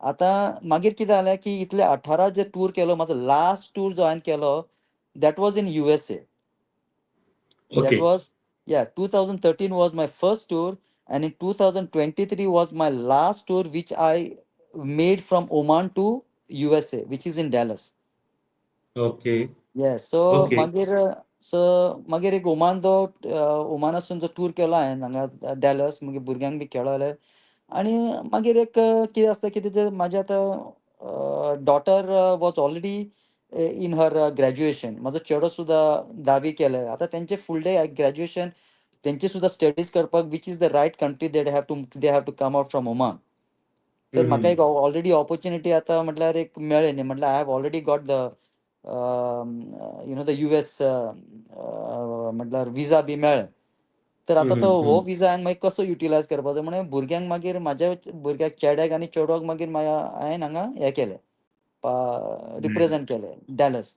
आतां मागीर कितें जालें की इतले 18 जे टूर केलो, म्हाजो लास्ट टूर जो हांवें केलो that was in USA. Okay. That was, yeah, 2013 was my first tour, and in 2023 was my last tour, which I made from Oman to USA, which is in Dallas. Okay. Yes, so okay. मागीर एक Oman जो ओमानासून जो tour केलो हांवें हांगा Dallas, मागीर भुरग्यांक बी खेळयले. आनी मागीर एक कितें आसता की तेजें म्हाजें आतां daughter was already in her graduation. म्हाजो चेडो सुद्दां 10वी केलें. आतां तेंचें फूल डे ग्रॅज्युएशन तेंची सुद्दां स्टडीज करपाक which is the right country they have to come out from Oman. तर म्हाका हं. एक ऑलरेडी ऑपॉर्च्युनिटी आतां म्हटल्यार एक मेळ्ळी न्ही. म्हटल्यार I have already got the the US म्हटल्यार विजा बी मेळ्ळें. तर हं, आतां तो हं, हो हं. विजा हांवें मागीर कसो युटिलायज करपाचो म्हणून भुरग्यांक मागीर म्हाज्या भुरग्याक चेड्याक आनी चेडवाक मागीर हांवें हांगा हें केलें, रिप्रेझेंट नाईस. केलें डॅलस.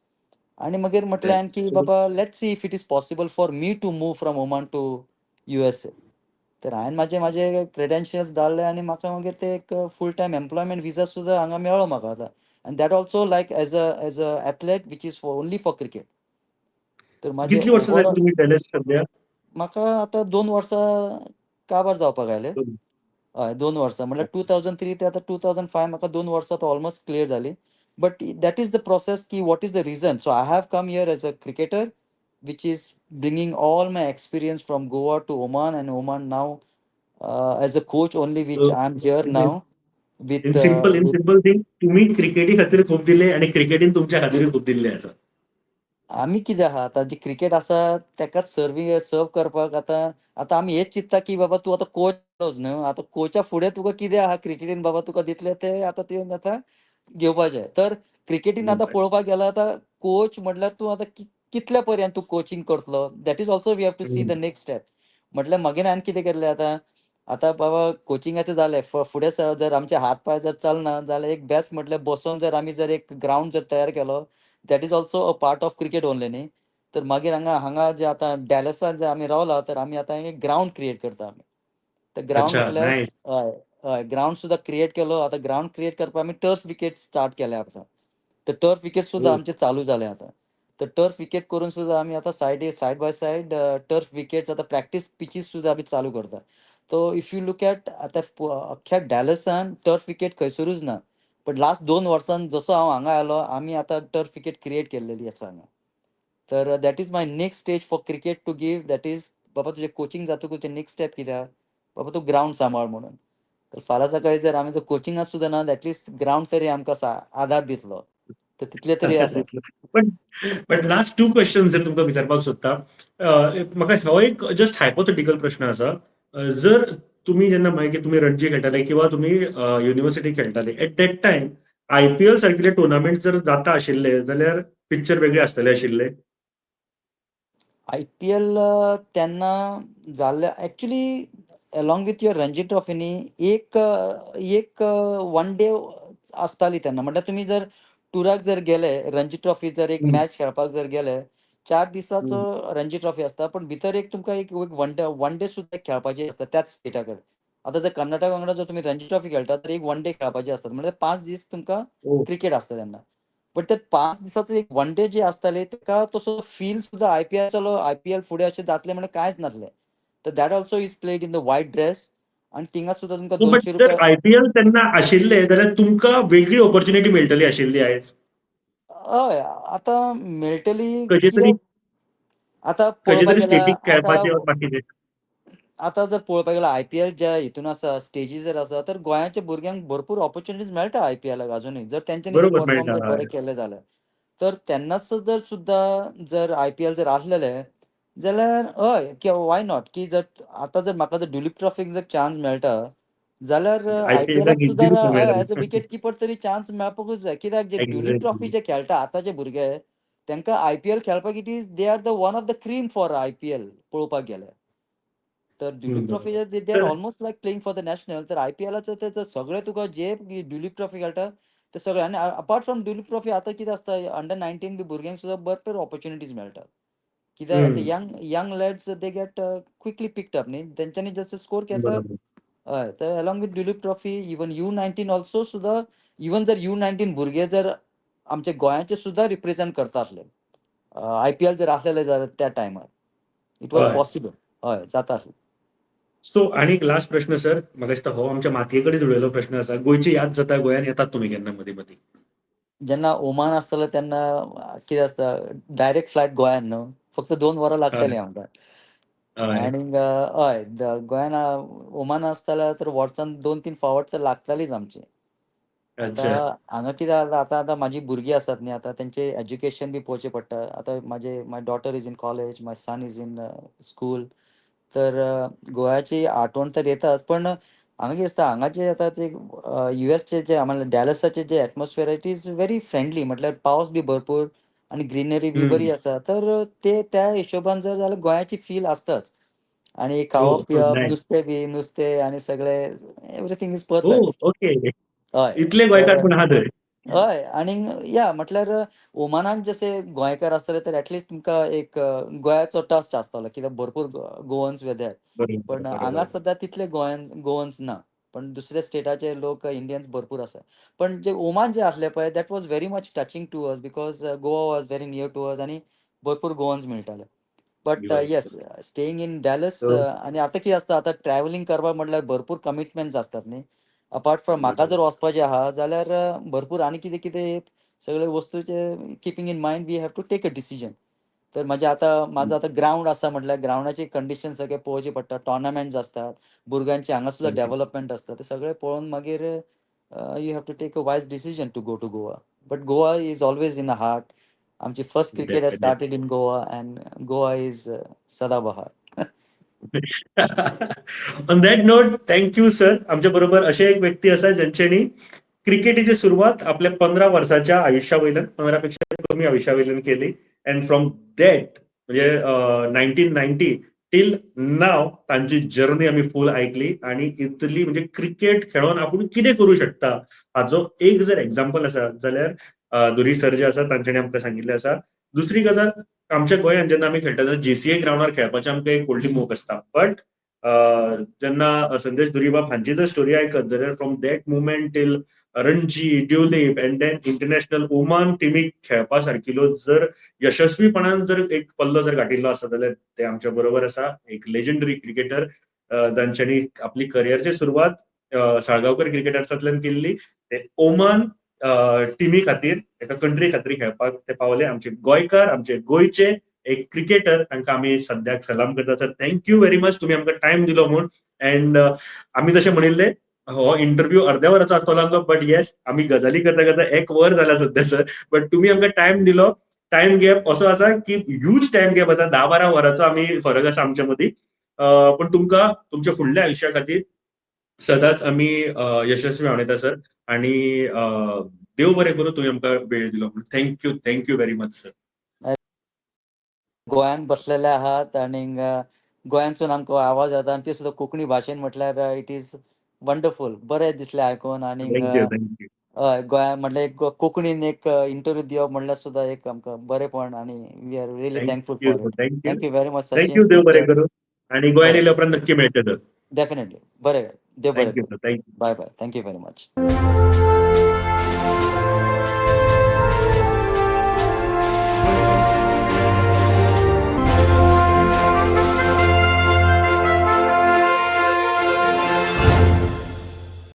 आनी मागीर म्हटलें हांवें दॅट्स की सो बाबा let's see if it is possible for me to move from Oman to USA. तर हांवें म्हाजे क्रेडेन्शियल्स धाडले आनी म्हाका मागीर ते एक फूल टायम एम्प्लॉयमेंट विजा सुद्दां हांगा मेळ्ळो म्हाका आतां. End that also like as a athlete which is only for cricket. तर म्हाजे कितली वर्सां जाली ओवरऑल तुम्ही डॅलस सध्या? म्हाका आतां 2 वर्सां काबार जावपाक आयले. दोन. हय 2 वर्सां म्हणल्यार 2003 ते आतां 2005 म्हाका 2 वर्सां आतां ऑलमोस्ट क्लियर जालीं. But that is the process की what is the reason. So I have come here as a cricketer which is bringing all my experience from Goa to Oman, and Oman now as a coach only, which I'm here now in with simple in with simple thing तुम्ही क्रिकेटी खातीर खूब दिले आणि क्रिकेटीन तुमच्या खातीर खूब दिल्लें आसा. आमी कितें आहा आतां जी क्रिकेट आसा तेकाच सर्व करपाक आतां आमी हेच चिंत्ता की बाबा तूं आतां कोच जालोच न्हू. आतां कोचा फुडें तुका कितें आहा क्रिकेटीन बाबा तुका दितले ते आतां तुवें आतां घेवपाचें. तर क्रिकेटीन आतां पळोवपाक गेल्यार आतां कोच म्हटल्यार तूं आतां कितल्या पर्यंत तूं कोचिंग करतलो. That is also we have to see the next step. म्हटल्यार मागीर हांवें कितें केल्लें आतां आतां बाबा कोचिंगाचें जालें. फुडें जर आमचे हात पाय जर चलना जाल्यार एक बेस्ट म्हटल्यार बसोन जर आमी जर एक ग्रावंड जर तयार केलो, that is also a part of cricket only न्ही. तर मागीर हांगा जे आतां डॅलसांत जे आमी रावला तर आमी आतां एक ग्रावंड क्रिएट करता आमी. तर ग्रावंड अच्छा, म्हटल्यार नाईस. हय हय ग्रावंड सुद्दां क्रिएट केलो. आतां ग्रावंड क्रिएट करपाक आमी टर्फ विकेट स्टार्ट केल्या आतां. तर टर्फ विकेट सुद्दां हो. आमचे चालू जाले आतां. तर टर्फ विकेट करून सुद्दां आमी आतां side by side turf wickets आतां प्रॅक्टीस पिचीस सुद्दां आमी चालू करता. So if you look at आतां अख्ख्या डॅलसांत टर्फ विकेट खंयसरूच ना. बट लास्ट 2 वर्सान जसो हांव हांगा आयलो आमी आतां टर्फ विकेट क्रिएट केल्लेली आसा हांगा. तर that is my next stage for cricket to give. That is बाबा तुजें कोचिंग जातकूच नेक्स्ट स्टेप कितें आहा बाबा तूं ग्रावंड सांबाळ म्हणून. तर फाल्यां सकाळीं जर आमी जर कोचिंगाक सुद्दां ना एटलीस्ट ग्रावंड तरी आमकां आदार दितलो. तर तितले तरी आसा. पण पण लास्ट 2 क्वेश्चन्स जर तुमकां विचारपाक सोदता. म्हाका हो एक जस्ट हायपोथेटिकल प्रश्न आसा. जर तुम्ही जेन्ना मागीर तुम्ही रणजी खेळटाले किंवा तुम्ही युनिव्हर्सिटी खेळटाले एट दॅट टायम आय-पी-एल सारकिले टुर्नामेंट जर जाता आशिल्ले जाल्यार पिक्चर वेगळे आसतले आशिल्ले. आय-पी-एल तेन्ना जाल्ले actually along with your Ranji trophy न्ही एक वन डे आसताली तेन्ना. म्हटल्यार तुमी जर टुराक जर गेले रणजी ट्रॉफी जर एक हं, मॅच खेळपाक जर गेले 4 दिसाचो हं. रणजी ट्रॉफी आसता. पण भितर एक तुमकां एक वन डे सुद्दां खेळपाची आसता त्याच स्टेटा कडेन. आतां जर कर्नाटका वांगडा जर तुमी रणजी ट्रॉफी खेळटा तर एक वन डे खेळपाची आसता. म्हटल्यार 5 दीस तुमकां ओह! क्रिकेट आसता तेन्ना. बट ते 5 दिसाचो एक वन डे जे आसताले तेका तसो फील सुद्दां आय-पी-एल फुडें अशें जातलें म्हणल्यार कांयच नासलें. तर that also is played in the white dress आनी थिंगा सुद्दां तुमकां सो बट जर ₹200 आय-पी-एल तेन्ना आशिल्ले जाल्यार तुमकां वेगळी अपॉर्च्युनिटी मेळटली आशिल्ली आयज. हय आतां मेळटली खंयचे तरी कित्याक आतां खंयचे पळोवपाक तरी गेल्यार स्टेटीक खेळपाचे वा बाकीचे. आतां जर पळोवपाक गेल्यार आय-पी-एल ज्या हितून आसा स्टेजीस जर आसा तर गोंयाच्या भुरग्यांक भरपूर अपॉर्च्युनिटीज मेळटा आय-पी-एलाक अजुनूय जर तेंच्यांनी जर बरोबर परफॉर्म मेळटा. जर हय. बरें केलें जाल्यार. तर तेन्नाच जर सुद्दां जर आय-पी-एल जर आसलेले जाल्यार हय व्हाय नॉट की जर आतां जर म्हाका जर दुलीप ट्रॉफीक जर चान्स मेळटा जाल्यार आय-पी-एलाक आय-पी-एलाक सुद्दां इझिली हय मेळटले. एज अ विकेट किपर तरी चान्स मेळपाकूच जाय. कित्याक जे दुलीप ट्रॉफी एक्झॅक्टली. जे खेळटा आतांचे भुरगे तांकां आय-पी-एल खेळपाक it is they are the one of the cream for IPL पळोवपाक गेल्यार. तर दुलीप ट्रॉफी बरोबर. दे आर तर almost like playing for the national. तर आय-पी-एलाचं ते सगळे तुका जे दुलीप ट्रॉफी खेळटा ते सगळे आनी अपार्ट फ्रॉम दुलीप ट्रॉफी आतां कितें आसता अंडर 19 बी भुरग्यांक सुद्दां भरपूर अपॉर्च्युनिटीज मेळटात. कित्याक आतां हं. Young lads they get quickly picked up न्ही. तेंच्यांनी जसं स्कोर केता बरोबर. हय तर along with Duleep trophy even U19 also सुद्दां इवन जर U19 भुरगे जर आमचे गोंयाचे सुद्दां रिप्रेझेंट करता आसले आय-पी-एल जर आसलेले जाल्यार त्या टायमार इट वॉज हय. पॉसिबल. हय जाता आसलें. सो आनी एक लास्ट प्रश्न सर. म्हाका दिसता हो आमच्या मातये कडेन जुळयलो प्रश्न आसा. गोंयची याद जाता गोंयान येतात तुमी केन्ना मदीं मदीं? जेन्ना ओमान आसतलो तेन्ना कितें आसता डायरेक्ट फ्लायट गोंयान न्हू. फक्त 2 वरां हय. लागतालीं आमकां. हय. आनीक हय गोंयान ओमान आसताल्या तर वर्सान 2-3 फावट तर लागतालींच आमची. अच्छा. आतां हांगा कितें जाता आतां म्हाजी भुरगीं आसात न्ही आतां तेंचें एज्युकेशन बी पळोवचें पडटा. आतां my daughter is in college, my son is in school. तर गोंयाची आठवण तर येताच. पण हांगा कितें दिसता हांगाचे आतां ते यू.एसचे जे म्हणल्यार डॅलसाचे जे atmosphere it is very friendly. म्हटल्यार पावस बी भरपूर आनी ग्रिनरी बी हं. बरी आसा. तर ते त्या हिशोबान जर जाल्यार गोंयाची फील आसताच. आनी ओह! खावप-पिवप नाईस. नुस्तें आनी सगळें everything is perfect. Oh! Okay. हय. इतले तर गोंयकार पूण आहा थंय. हय आनी या म्हटल्यार ओमानाक जशे गोंयकार आसतले तर एटलिस्ट तुमकां एक गोंयाचो टच आसतलो कित्याक भरपूर गोवन्स वे देर. बरोबर, पण हांगा बरोबर. सद्या तितले गोवन्स ना. पण दुसऱ्या स्टेटाचे लोक इंडियन्स भरपूर आसा. पण जे ओमान जे आसले पळय that was very much touching to us because Goa was very near to us आनी भरपूर गोवन्स मेळटाले. बट येस बरोबर. स्टेईंग इन डॅलस तर आनी आतां कितें आसता आतां ट्रॅव्हलिंग करपाक म्हटल्यार भरपूर कमिटमेंट्स आसतात न्ही. अपार्ट फ्रॉम म्हाका बरोबर. जर वचपाचें आहा जाल्यार भरपूर आनी कितें कितें सगळे वस्तूचे keeping in mind we have to take a decision. तर माझो आतां ग्रावंड आसा म्हटल्यार ग्रावंडाची कंडिशन सगळे पळोवची पडटा. टोर्नामेंट्स आसतात, भुरग्यांचे हांगा सुद्दां बरोबर. डेव्हलपमेंट आसता. ते सगळे पळोवन मागीर you have to take a wise decision to go to Goa. But Goa is always in a heart. आमची first cricket has definitely. Started in Goa and Goa is सदाबहार. On that note thank you sir. आमच्या बरोबर असे एक व्यक्ती आसा ज्यांच्यानी क्रिकेटीची सुरवात आपल्या 15 वर्साच्या आयुष्यावयल्यान 15 पेक्षा कमी आयुष्यावयल्यान केली. अँड फ्रॉम दॅट म्हणजे 1990 टील नाव तांची जर्नी आम्ही फूल ऐकली आणि इतली म्हणजे क्रिकेट खेळून आपण कितें करू शकता हाचो एक जर एक्झाम्पल आसा जाल्यार दुरी सर जे आसा तांच्यांनी आमकां सांगिल्लें आसा. दुसरी गजाल आमच्या गोंयांत जेन्ना आमी खेळटा तेन्ना जेसीए ग्राउंडार खेळपाचें आमकां एक व्हडली मोख आसता. बट जेन्ना संदेश दुरीबाब हांची जर स्टोरी आयकत जाल्यार from that moment till Ranji, Duleep and then international Oman टिमीक खेळपा सारकिलो जर यशस्वीपणान जर एक पल्लो जर गाठिल्लो आसा जाल्यार ते आमच्या बरोबर आसा. एक लेजंडरी क्रिकेटर जांच्यांनी आपली करियरची सुरवात साळगांवकर क्रिकेटर्सांतल्यान केल्ली. ते ओमान टिमी खातीर एका कंट्री खातीर खेळपाक ते पावले. आमचे गोंयकार, आमचे गोंयचे एक क्रिकेटर तांकां आमी सद्याक सलाम करता. Sir thank you very much तुमी आमकां टायम दिलो म्हूण. अँड आमी जशें म्हणिल्लें हो इंटरव्यू अर्द्या वराचो आसतलो आसलो बट येस आमी गजाली करता करता 1 वर जाला सध्या सर. बट तुमी आमकां टायम दिलो. टायम गॅप असो आसा की ह्यूज टायम गॅप आसा. 10-12 वरांचो आमी फरक आसा आमच्या मदीं. पण तुमकां तुमच्या फुडल्या आयुश्या खातीर सदांच आमी यशस्वी आंवडेता सर. आणि देव बरें करूं तुमी आमकां वेळ दिलो म्हणून. Thank you very much sir. गोंयांत बसलेले आहात आनीक गोंयांतसून आमकां आवाज येता आनी ते सुद्दां कोंकणी भाशेन म्हटल्यार इट इज वंडरफूल. बरें दिसलें आयकून आनीक थँक यू. हय गोंयान म्हटल्यार एक कोंकणीन एक इंटरव्यू दिवप म्हटल्यार सुद्दां एक आमकां बरेंपण आनी we are really thankful for it. Thank you very much thank Sachin. You. देव टेक बरें केअर. करूं. आणि गोंयांत बरें येयल्या उपरांत नक्की मेळचें सर. डेफिनेटली. बरें देव बरें थँक यू करूं. Sir. Thank you. Bye bye. Thank you very much.